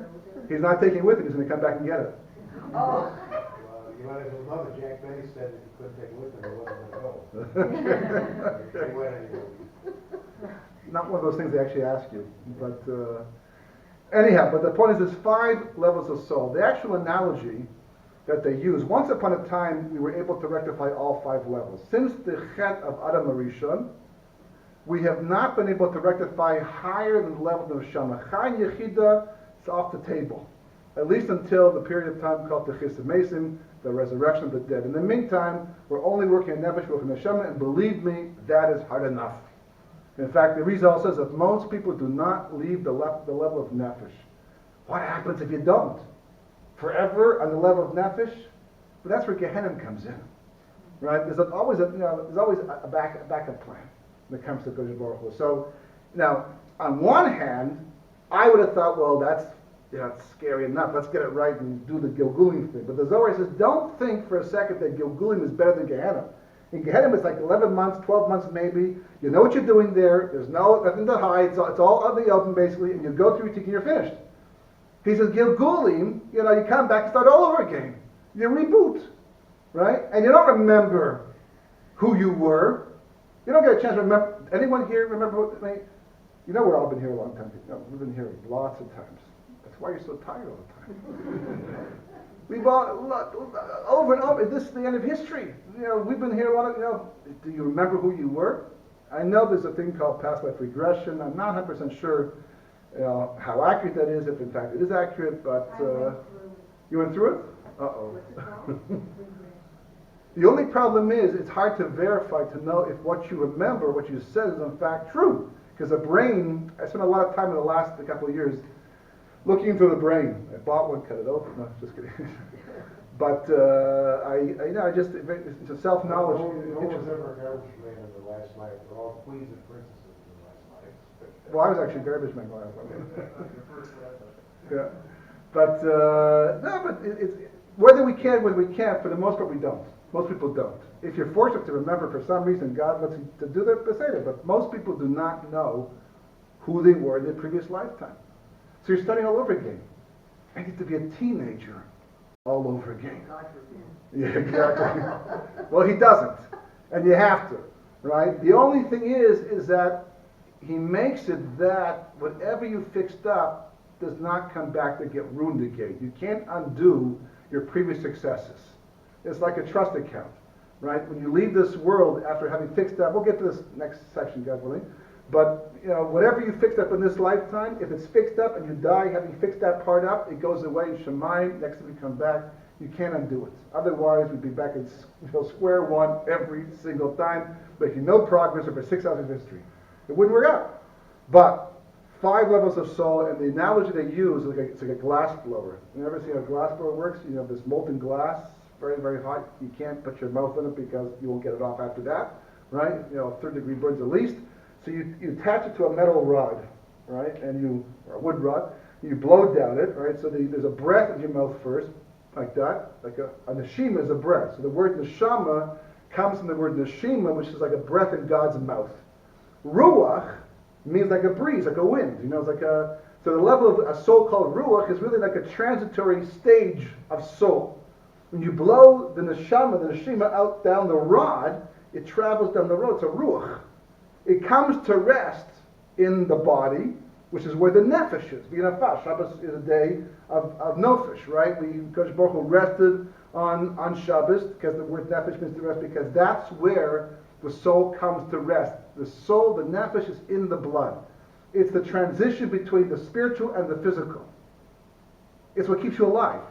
he's not taking it with him. He's going to come back and get it. Oh. You might as well know that Jack Benny said that you couldn't take it with him, he wasn't going to go. He went anyway. Not one of those things they actually ask you, but anyhow. But the point is, there's 5 levels of soul. The actual analogy that they use, once upon a time, we were able to rectify all 5 levels. Since the Chet of Adam Arishon, we have not been able to rectify higher than the level of Shama. Chai Yechida is off the table, at least until the period of time called the Chesed Mesim, the resurrection of the dead. In the meantime, we're only working on Nefesh, Ruach, and Neshama, and believe me, that is hard enough. In fact, the Rizal says that most people do not leave the level of Nefesh. What happens if you don't? Forever on the level of Nefesh? But that's where Gehenna comes in. Right? There's always a backup plan when it comes to Kodesh Baruch Hu. So, now, on one hand, I would have thought, well, that's scary enough. Let's get it right and do the Gilgulim thing. But the Zohar says, don't think for a second that Gilgulim is better than Gehenna. In Gehenna, it's like 11 months, 12 months maybe. You know what you're doing there. There's nothing to hide. It's all out in the open, basically, and you go through your tikkun, you're finished. He says, Gilgulim, you come back and start all over again. You reboot, right? And you don't remember who you were. You don't get a chance to remember. Anyone here remember what, we've all been here a long time. We've been here lots of times. That's why you're so tired all the time. We've all, over and over, this is the end of history. We've been here a lot of, do you remember who you were? I know there's a thing called past life regression. I'm not 100% sure how accurate that is, if in fact it is accurate, but you went through it? Uh-oh. The only problem is it's hard to verify, to know if what you remember, what you said is in fact true. Because the brain, I spent a lot of time in the last couple of years looking into the brain. I bought one, cut it open. No, just kidding. But it's a self-knowledge. No one was ever a garbage man in the last life. They're all queens and princesses in the last life. Well, I was actually a garbage man last life. Yeah. But, it's whether we can, whether we can't, for the most part we don't. Most people don't. If you're fortunate to remember for some reason, God lets you to do that, beseder. But most people do not know who they were in their previous lifetime. So you're starting all over again. I get to be a teenager all over again. Yeah, exactly. Well, he doesn't. And you have to, right? The only thing is that he makes it that whatever you fixed up does not come back to get ruined again. You can't undo your previous successes. It's like a trust account, right? When you leave this world after having fixed up, we'll get to this next section, God willing, but whatever you fixed up in this lifetime, if it's fixed up and you die having fixed that part up, it goes away in Shemayim. Next time you come back, You can't undo it. Otherwise, we'd be back at square one every single time, making no progress over 6 hours of history. It wouldn't work out. But 5 levels of soul, and the analogy they use is it's like a glass blower. You ever seen how a glass blower works? You have this molten glass, very, very hot. You can't put your mouth in it because you won't get it off after that, right? 3rd-degree burns at least. So you attach it to a metal rod, right? Or a wood rod. You blow down it, right? So there's a breath in your mouth first, like that. Like a neshima is a breath. So the word neshama comes from the word neshima, which is like a breath in God's mouth. Ruach means like a breeze, like a wind. It's like so the level of a soul called ruach is really like a transitory stage of soul. When you blow the neshima out down the rod, it travels down the road. It's a ruach. It comes to rest in the body, which is where the nefesh is. Shabbos is a day of nefesh, right? Kodesh Baruch Hu rested on Shabbos, because the word nefesh means to rest, because that's where the soul comes to rest. The soul, the nefesh, is in the blood. It's the transition between the spiritual and the physical. It's what keeps you alive.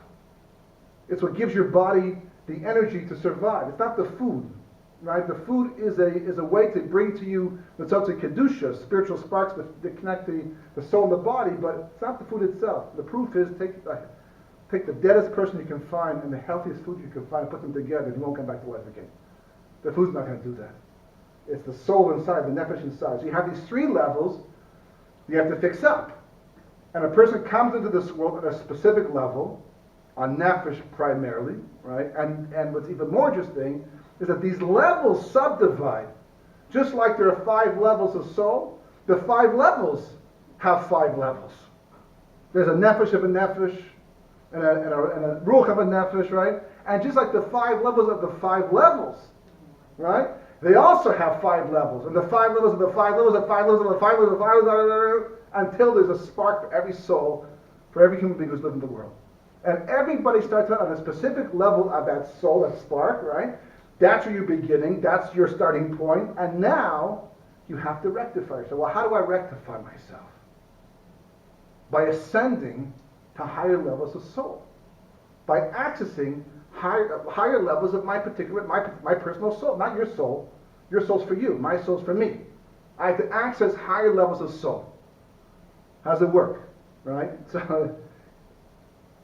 It's what gives your body the energy to survive. It's not the food, right? The food is a way to bring to you the tzotze kedusha, spiritual sparks that connect the soul and the body, but it's not the food itself. The proof is take the deadest person you can find and the healthiest food you can find and put them together, and you won't come back to life again. The food's not going to do that. It's the soul inside, the nefesh inside. So you have these 3 levels you have to fix up. And a person comes into this world at a specific level, on nefesh primarily, right? And what's even more interesting is that these levels subdivide. Just like there are 5 levels of soul, the 5 levels have 5 levels. There's a nefesh of a nefesh, and a ruach of a nefesh, right? And just like the 5 levels of the 5 levels, right? They also have 5 levels, and the 5 levels of the 5 levels of 5 levels of the 5 levels of 5 levels, until there's a spark for every soul, for every human being who's living in the world. And everybody starts out on a specific level of that soul, that spark, right? That's where you're beginning, that's your starting point, and now you have to rectify yourself. Well, how do I rectify myself? By ascending to higher levels of soul. By accessing higher levels of my personal soul, not your soul. Your soul's for you, my soul's for me. I have to access higher levels of soul. How does it work? Right? So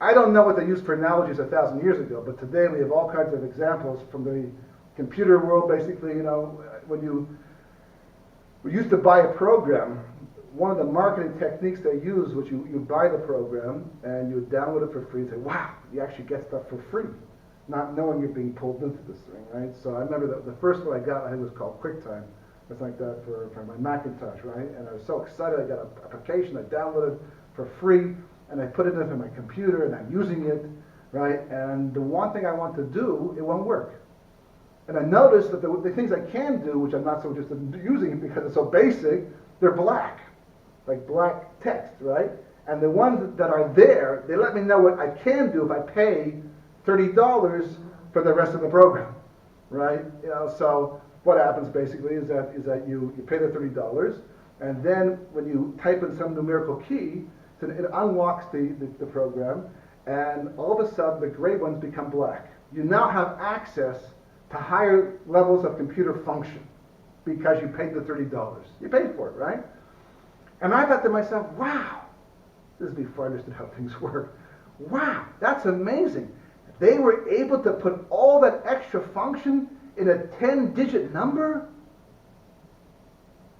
I don't know what they used for analogies 1,000 years ago, but today we have all kinds of examples from the computer world. Basically, when we used to buy a program, one of the marketing techniques they use was you buy the program and you download it for free and say, wow, you actually get stuff for free, not knowing you're being pulled into this thing, right? So I remember the first one I got, I think it was called QuickTime. It's like that for my Macintosh, right? And I was so excited, I got an application, I downloaded it for free, and I put it into my computer, and I'm using it, right? And the one thing I want to do, it won't work. And I noticed that the things I can do, which I'm not so interested in using because it's so basic, they're black, like black text, right? And the ones that are there, they let me know what I can do if I pay $30 for the rest of the program, right? So what happens basically is that you pay the $30, and then when you type in some numerical key, so it unlocks the program, and all of a sudden the gray ones become black. You now have access to higher levels of computer function because you paid the $30. You paid for it, right? And I thought to myself, wow, this is before I understood how things work. Wow, that's amazing. They were able to put all that extra function in a 10-digit number?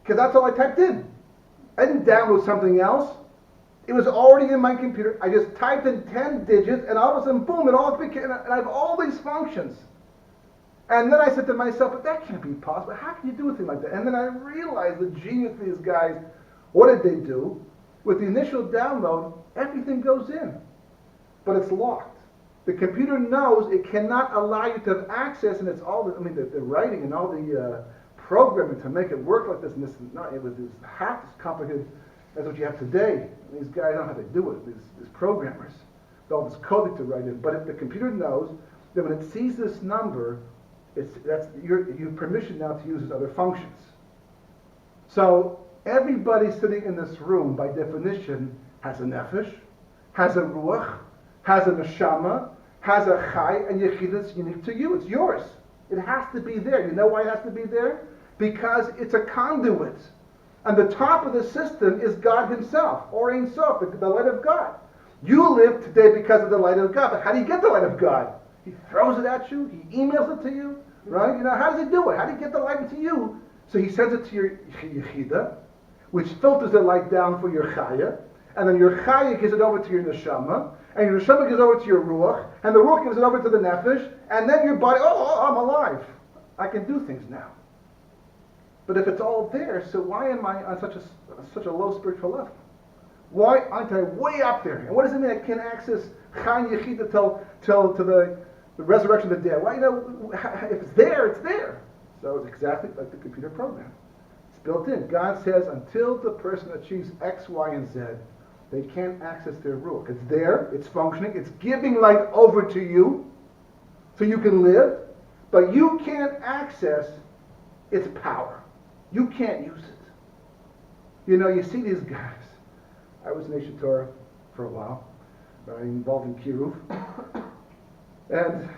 Because that's all I typed in. I didn't download something else. It was already in my computer. I just typed in 10 digits, and all of a sudden, boom, it all became, and I have all these functions. And then I said to myself, but that can't be possible. How can you do a thing like that? And then I realized the genius of these guys. What did they do? With the initial download, everything goes in, but it's locked. The computer knows it cannot allow you to have access, and it's all the writing and all the programming to make it work like this. And this, no, it was half as complicated as what you have today. And these guys don't know how they do it. These programmers, with all this coding to write in. But if the computer knows that when it sees this number, you have permission now to use its other functions. So everybody sitting in this room, by definition, has a nefesh, has a ruach, has a neshama, has a chai and yechida that's unique to you. It's yours. It has to be there. You know why it has to be there? Because it's a conduit. And the top of the system is God himself, or Ein Sof, the light of God. You live today because of the light of God. But how do you get the light of God? He throws it at you. He emails it to you. Right? You know, how does he do it? How do you get the light into you? So he sends it to your yechida, which filters the light down for your chaya. And then your chaya gives it over to your neshama. And your neshama gives it over to your ruach. And the ruach gives it over to the nefesh. And then your body, I'm alive. I can do things now. But if it's all there, so why am I on such a low spiritual level? Why aren't I way up there? And what does it mean I can't access Chaim Yechida till to the resurrection of the dead? Well, you know, if it's there, it's there. So it's exactly like the computer program. It's built in. God says until the person achieves X, Y, and Z, they can't access their ruach. It's there, it's functioning, it's giving light over to you so you can live, but you can't access its power. You can't use it. You know, you see these guys. I was in Eish Torah for a while, involved in Kiruv. And,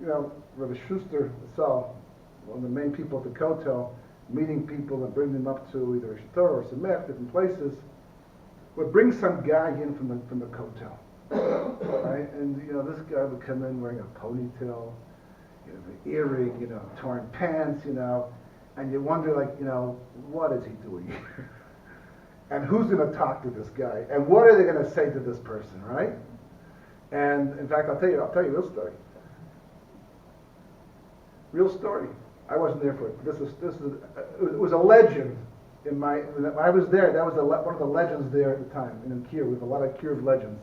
you know, Rabbi Schuster saw one of the main people at the Kotel, meeting people and bringing them up to either Eish Torah or Semech, different places, would bring some guy in from the Kotel. Right? And, you know, this guy would come in wearing a ponytail, you know, an earring, you know, torn pants, you know, and you wonder, like, you know, what is he doing here? And who's going to talk to this guy? And what are they going to say to this person, right? And in fact, I'll tell you a real story. Real story. I wasn't there for it. It was a legend in when I was there. That was one of the legends there at the time in Kiev. With a lot of Kiev legends.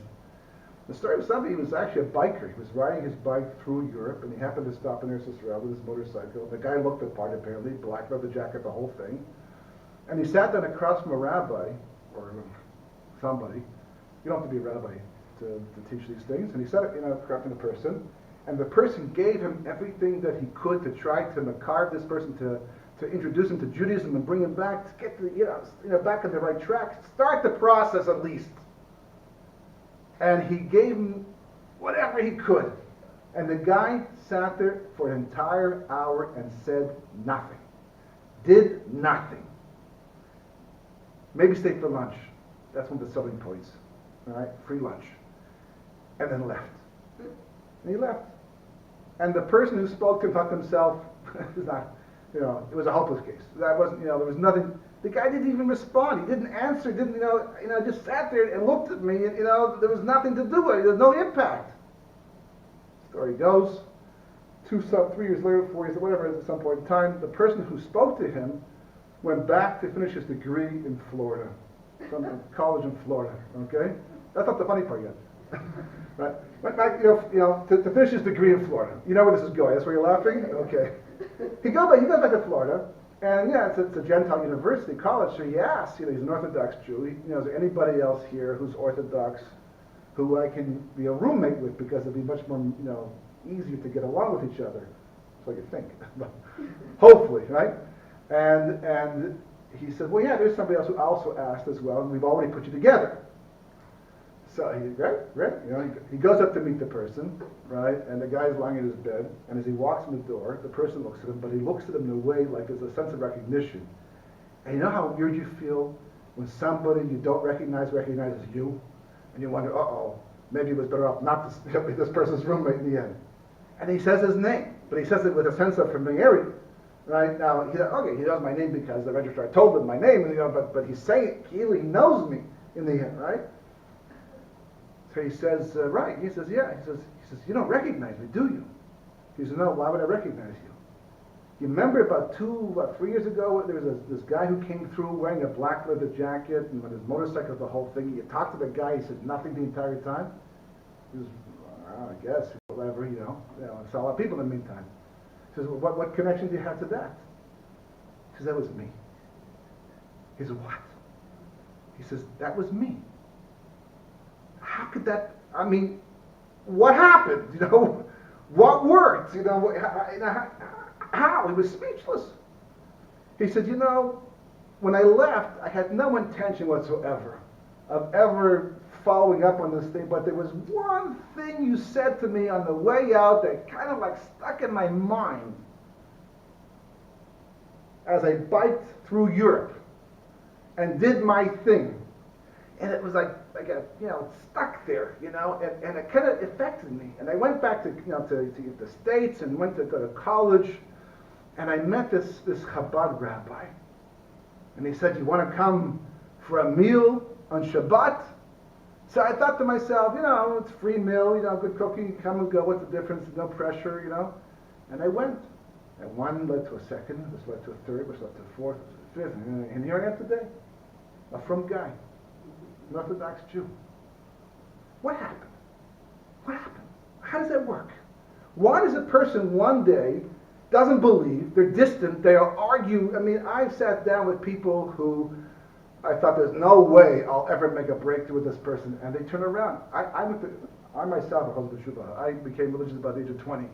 The story of somebody who was actually a biker. He was riding his bike through Europe, and he happened to stop in Eretz Yisrael with his motorcycle. The guy looked the part, apparently, black leather jacket, the whole thing. And he sat down across from a rabbi, or somebody. You don't have to be a rabbi to teach these things. And he sat, you know, across from the person, and the person gave him everything that he could to try to carve this person, to introduce him to Judaism and bring him back, to get the, you know, back on the right track. Start the process at least. And he gave him whatever he could. And the guy sat there for an entire hour and said nothing. Did nothing. Maybe stayed for lunch. That's one of the selling points. All right? Free lunch. And then left. And he left. And the person who spoke to him thought to himself, it's not, you know, it was a hopeless case. That wasn't, you know, there was nothing. The guy didn't even respond. He didn't answer. Didn't, you know, just sat there and looked at me. And, you know, there was nothing to do with it. There was no impact. Story goes. 3 years later, 4 years, whatever, at some point in time, the person who spoke to him went back to finish his degree in Florida, from a college in Florida. Okay, that's not the funny part yet. Right? Went back, to finish his degree in Florida. You know where this is going. That's where you're laughing. Okay. He goes back to Florida. And yeah, it's a Gentile university, college, so he asks, he's an Orthodox Jew, is there anybody else here who's Orthodox who I can be a roommate with, because it'd be much more, easier to get along with each other. So you think. Hopefully, right? And he said, well, yeah, there's somebody else who also asked as well, and we've already put you together. So he goes up to meet the person, right? And the guy's lying in his bed, and as he walks in the door, the person looks at him, but he looks at him in a way like there's a sense of recognition. And you know how weird you feel when somebody you don't recognizes you, and you wonder, maybe it was better off not to be this person's roommate in the end. And he says his name, but he says it with a sense of familiarity. Right now, he knows my name because the registrar told him my name, but he's saying he knows me in the end, right? So he says, right. He says, yeah. He says, you don't recognize me, do you? He says, no. Why would I recognize you? You remember about 3 years ago, there was this guy who came through wearing a black leather jacket and on his motorcycle, the whole thing. You talked to the guy. He said nothing the entire time. He says, I guess whatever. I saw a lot of people in the meantime. He says, well, what connection do you have to that? He says, that was me. He says, what? He says, that was me. How could that, what happened? What worked? How? He was speechless. He said, when I left, I had no intention whatsoever of ever following up on this thing, but there was one thing you said to me on the way out that kind of like stuck in my mind as I biked through Europe and did my thing. And it was like stuck there, and it kind of affected me. And I went back to the States and went to go to college, and I met this Chabad rabbi. And he said, "You want to come for a meal on Shabbat?" So I thought to myself, it's free meal, good cooking, come and go, what's the difference, no pressure, And I went. And one led to a second, this led to a third, which led to a fourth, to a fifth, and here I am today, a frum guy, an Orthodox Jew. What happened? What happened? How does that work? Why does a person one day doesn't believe, they're distant, they'll argue? I mean, I've sat down with people who I thought there's no way I'll ever make a breakthrough with this person, and they turn around. I myself, I became religious about the age of 20.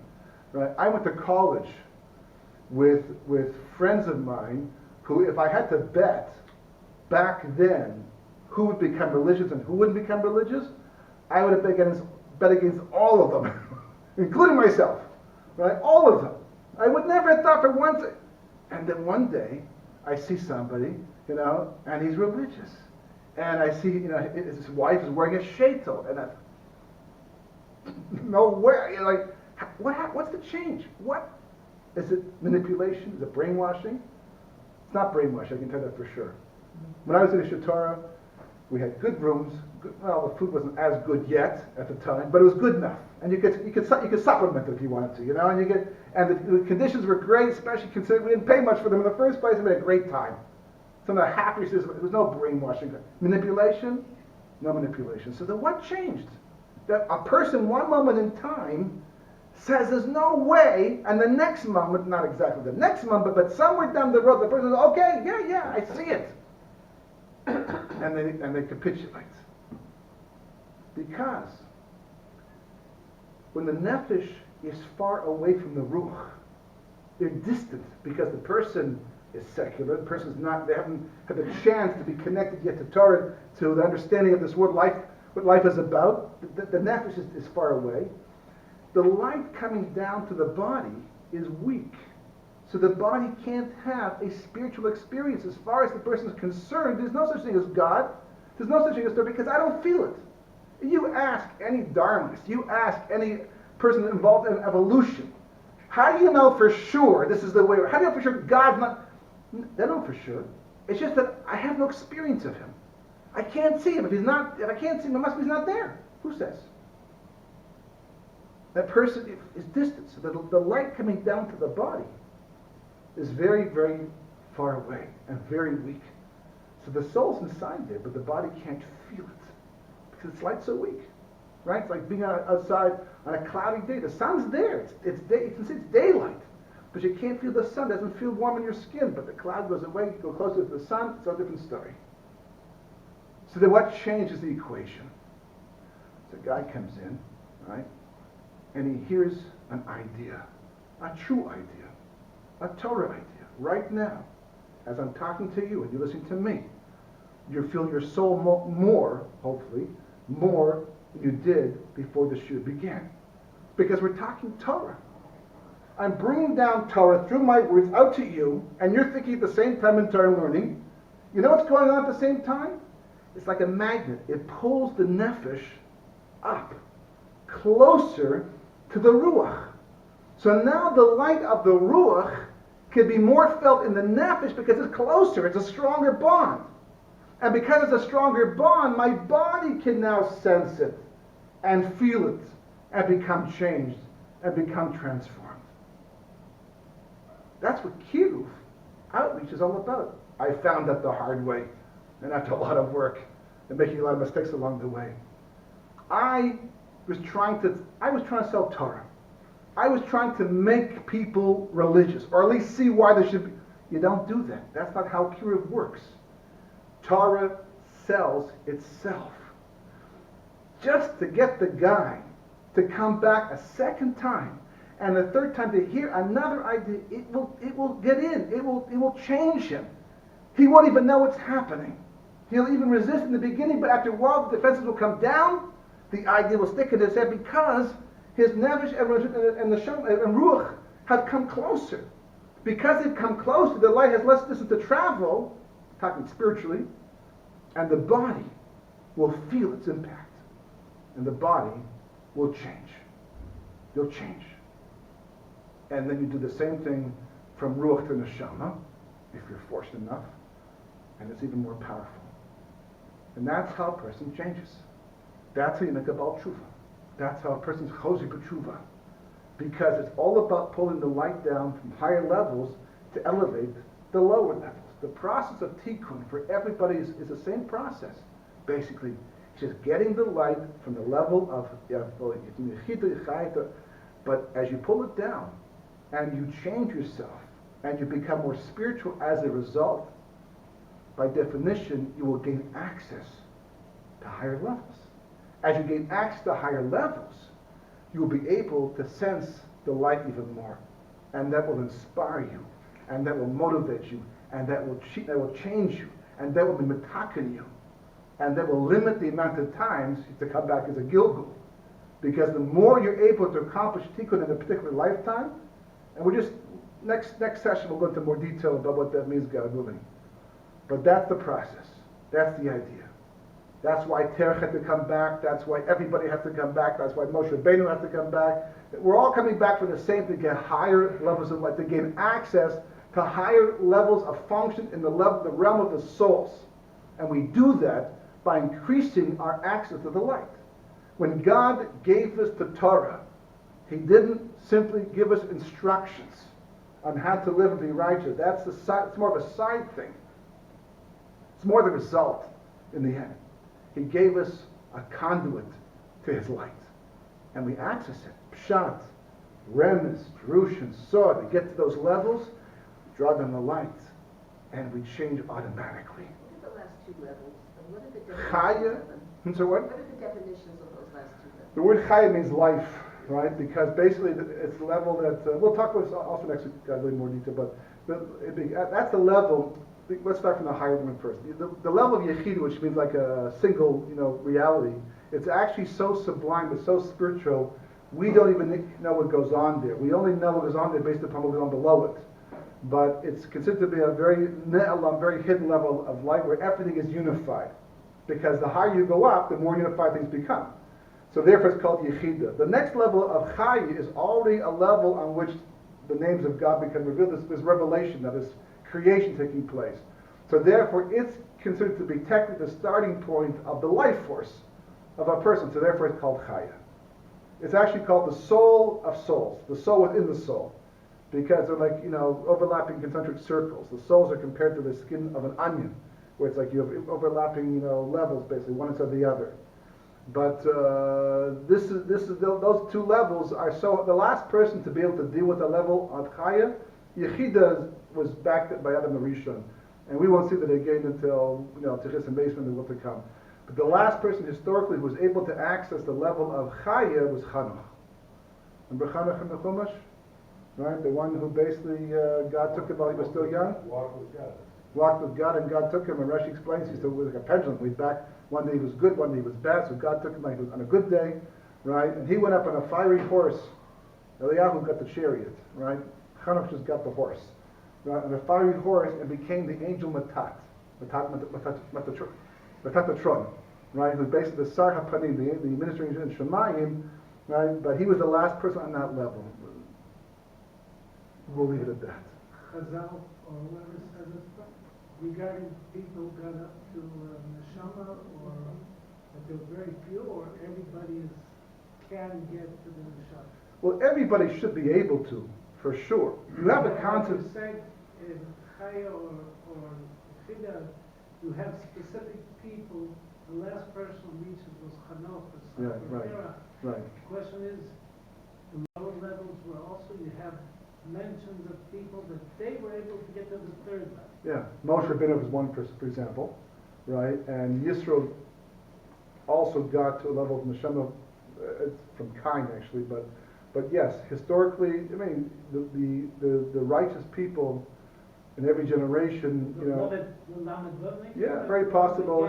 Right? I went to college with friends of mine who, if I had to bet back then who would become religious and who wouldn't become religious, I would have bet against all of them, including myself. Right? All of them. I would never have thought for once. And then one day, I see somebody, and he's religious. And I see, his wife is wearing a sheitel. And no way. What's the change? What? Is it manipulation? Is it brainwashing? It's not brainwashing, I can tell that for sure. When I was in the Torah, we had good rooms. The food wasn't as good yet at the time, but it was good enough. And you could supplement it if you wanted to, and the conditions were great, especially considering we didn't pay much for them in the first place, and we had a great time. Some of the happiest, there was no brainwashing. Manipulation? No manipulation. So then what changed? That a person one moment in time says there's no way, and the next moment, not exactly the next moment, but somewhere down the road, the person says, okay, yeah, I see it. and they capitulate. Because when the nefesh is far away from the ruach, they're distant because the person is secular, the person's not, they haven't had the chance to be connected yet to Torah, to the understanding of this world, what life is about. The nefesh is far away. The light coming down to the body is weak. So the body can't have a spiritual experience. As far as the person is concerned, there's no such thing as God. There's no such thing as Torah because I don't feel it. You ask any Dharmist, you ask any person involved in evolution, how do you know for sure this is the way? How do you know for sure God's not? They don't know for sure. It's just that I have no experience of him. I can't see him. If I can't see him, it must be he's not there. Who says? That person is distant. So the light coming down to the body is very, very far away and very weak. So the soul's inside there, but the body can't feel it because its light's so weak. Right? It's like being outside on a cloudy day. The sun's there. It's day. You can see it's daylight, but you can't feel the sun. It doesn't feel warm in your skin. But the cloud goes away. You go closer to the sun. It's a different story. So then, what changes the equation? So a guy comes in, right, and he hears an idea, a true idea, a Torah idea. Right now, as I'm talking to you and you're listening to me, you feel your soul more, hopefully, more than you did before the shoot began. Because we're talking Torah. I'm bringing down Torah through my words out to you, and you're thinking at the same time in Torah learning. You know what's going on at the same time? It's like a magnet. It pulls the nefesh up, closer to the ruach. So now the light of the ruach can be more felt in the nefesh because it's closer. It's a stronger bond. And because it's a stronger bond, my body can now sense it and feel it and become changed and become transformed. That's what Kiruv, outreach, is all about. I found that the hard way, and after a lot of work and making a lot of mistakes along the way. I was trying to sell Torah. I was trying to make people religious, or at least see why they should be. You don't do that. That's not how Kiruv works. Torah sells itself. Just to get the guy to come back a second time and the third time to hear another idea, it will get in. It will change him. He won't even know what's happening. He'll even resist in the beginning, but after a while the defenses will come down, the idea will stick in his head because his Nefesh and the Shem and Ruach have come closer. Because they've come closer, the light has less distance to travel, talking spiritually, and the body will feel its impact. And the body will change. You'll change. And then you do the same thing from Ruach to Neshama, if you're fortunate enough, and it's even more powerful. And that's how a person changes. That's how you make a Baal Tshuva. That's how a person's Chosi B'Tshuva. Because it's all about pulling the light down from higher levels to elevate the lower levels. The process of Tikkun for everybody is the same process. Basically, it's just getting the light from the level of but as you pull it down and you change yourself and you become more spiritual as a result, by definition, you will gain access to higher levels. As you gain access to higher levels, you will be able to sense the light even more. And that will inspire you, and that will motivate you, and that will change you, and that will be metaken you, and that will limit the amount of times to come back as a Gilgul. Because the more you're able to accomplish Tikkun in a particular lifetime, and we're just, next session we'll go into more detail about what that means, God willing. But that's the process. That's the idea. That's why Terech had to come back. That's why everybody has to come back. That's why Moshe Rabbeinu has to come back. We're all coming back for the same to get higher levels of light, to gain access to higher levels of function in the realm of the souls. And we do that by increasing our access to the light. When God gave us the Torah, He didn't simply give us instructions on how to live and be righteous. It's more of a side thing. It's more the result in the end. He gave us a conduit to His light. And we access it. Pshat, Remes, Drushin, Sod. We get to those levels, draw down the light, and we change automatically. What are the last two levels? And what are the definitions Chaya. of them? So what? What are the definitions of those last two levels? The word Chaya means life, right? Because basically it's the level that, we'll talk about this also next week, God willing, more detail, but that's the level. Let's start from the higher one first. The level of Yechidah, which means like a single, reality, it's actually so sublime, it's so spiritual, we don't even know what goes on there. We only know what goes on there based upon what goes on below it. But it's considered to be a very ne'elam, very hidden level of light where everything is unified. Because the higher you go up, the more unified things become. So therefore it's called Yechidah. The next level of Chaya is already a level on which the names of God become revealed. This revelation, that is creation taking place. So therefore it's considered to be technically the starting point of the life force of a person. So therefore it's called Chaya. It's actually called the soul of souls, the soul within the soul. Because they're like, overlapping concentric circles. The souls are compared to the skin of an onion, where it's like you have overlapping, levels basically, one inside the other. But those two levels are so, the last person to be able to deal with the level of Chaya, Yechidah was backed by Adam Rishon. And we won't see that again until, Tichis and Basement and what to come. But the last person historically who was able to access the level of Chaya was Chanukh. Remember Chanukh in the Chumash? Right? The one who basically, God took him while he was still young. Walk with God. Walked with God, and God took him, and Rashi explains, he was like a pendulum. He's back, one day he was good, one day he was bad, so God took him like on a good day, right? And he went up on a fiery horse. Eliyahu got the chariot, right? Chanukh just got the horse, right? On a fiery horse, and became the angel Matat, Matatatron, right? Who's basically the Sar HaPanim, the ministering in Shemayim, right? But he was the last person on that level. We'll leave it at that. Chazal, or whoever says it, regarding people got up to Neshama, or that they're very pure, everybody can get to the Neshama. Well, everybody should be able to, for sure. You have a concept. You said in Chaya or Chida, you have specific people. The last person reaches was Chanukh. Yeah, right. Right. The question is, the lower levels were also, you have mentions of people that they were able to get to the third level. Yeah, Moshe Rabbeinu was one, for example, right? And Yisro also got to a level of Neshama, from Cain actually, but yes, historically, I mean, the righteous people in every generation, you know. Yeah, very possible.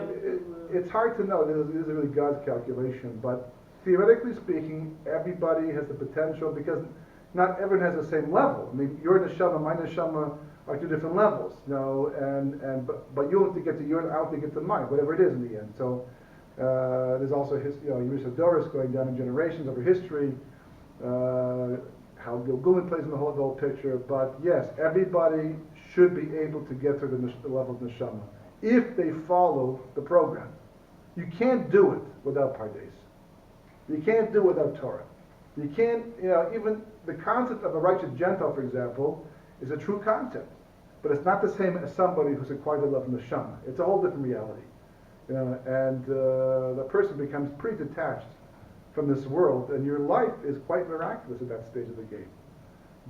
It's hard to know. This is really God's calculation, but theoretically speaking, everybody has the potential because not everyone has the same level. I mean, your neshama, my neshama are two different levels, you know, but you have to get to yours, I have to get to mine, whatever it is in the end. So there's also Yerusha Doris going down in generations over history. How Gilgulim plays in the whole picture, but yes, everybody should be able to get to the level of neshama if they follow the program. You can't do it without pardes. You can't do it without Torah. You can't, even the concept of a righteous Gentile, for example, is a true concept, but it's not the same as somebody who's acquired the level of neshama. It's a whole different reality, and the person becomes pretty detached from this world, and your life is quite miraculous at that stage of the game.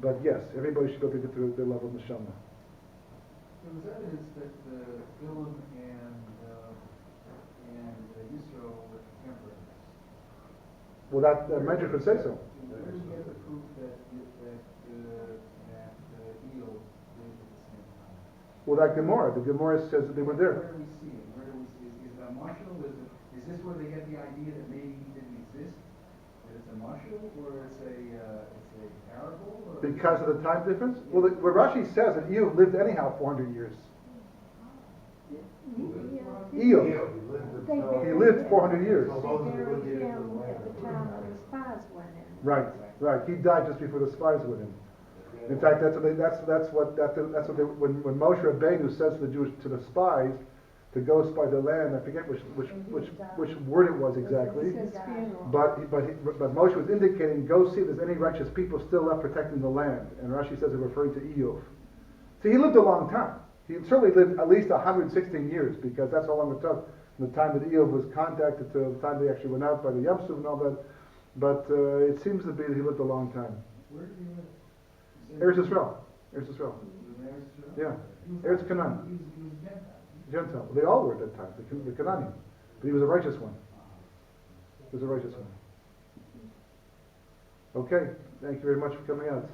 But yes, everybody should go to get to their level of neshama. So that is that Bilam and Yisro were contemporaries. Well, that Medrash would say so. Where do we get the proof that Eo lived at the same time? Well, that Gemara, the Gemara says that they were there. Where do we see it? Where do we see it? Is it a marshal? Is this where they get the idea that maybe he didn't exist? That it's a marshal, or it's a parable? Or Because of the time difference? Well, where Rashi says that Eov lived anyhow 400 years. Eov. He lived 400 years. They buried him at the time when the spies went in. Right. He died just before the spies went in. In fact, that's what when Moshe Rabbeinu says to the spies to go spy the land. I forget which word it was exactly. But Moshe was indicating, go see if there's any righteous people still left protecting the land. And Rashi says they're referring to Eov. See, he lived a long time. He certainly lived at least 116 years, because that's how long it took from the time that Eov was contacted to the time they actually went out by the Yam Suf and all that. But it seems to be that he lived a long time. where did he live? Eretz Yisrael. He was in Eretz Yisrael? Yeah. Eretz Canaan. He was Gentile. Gentile. They all were at that time, the Canaanim. But he was a righteous one. He was a righteous one. Okay. Thank you very much for coming out.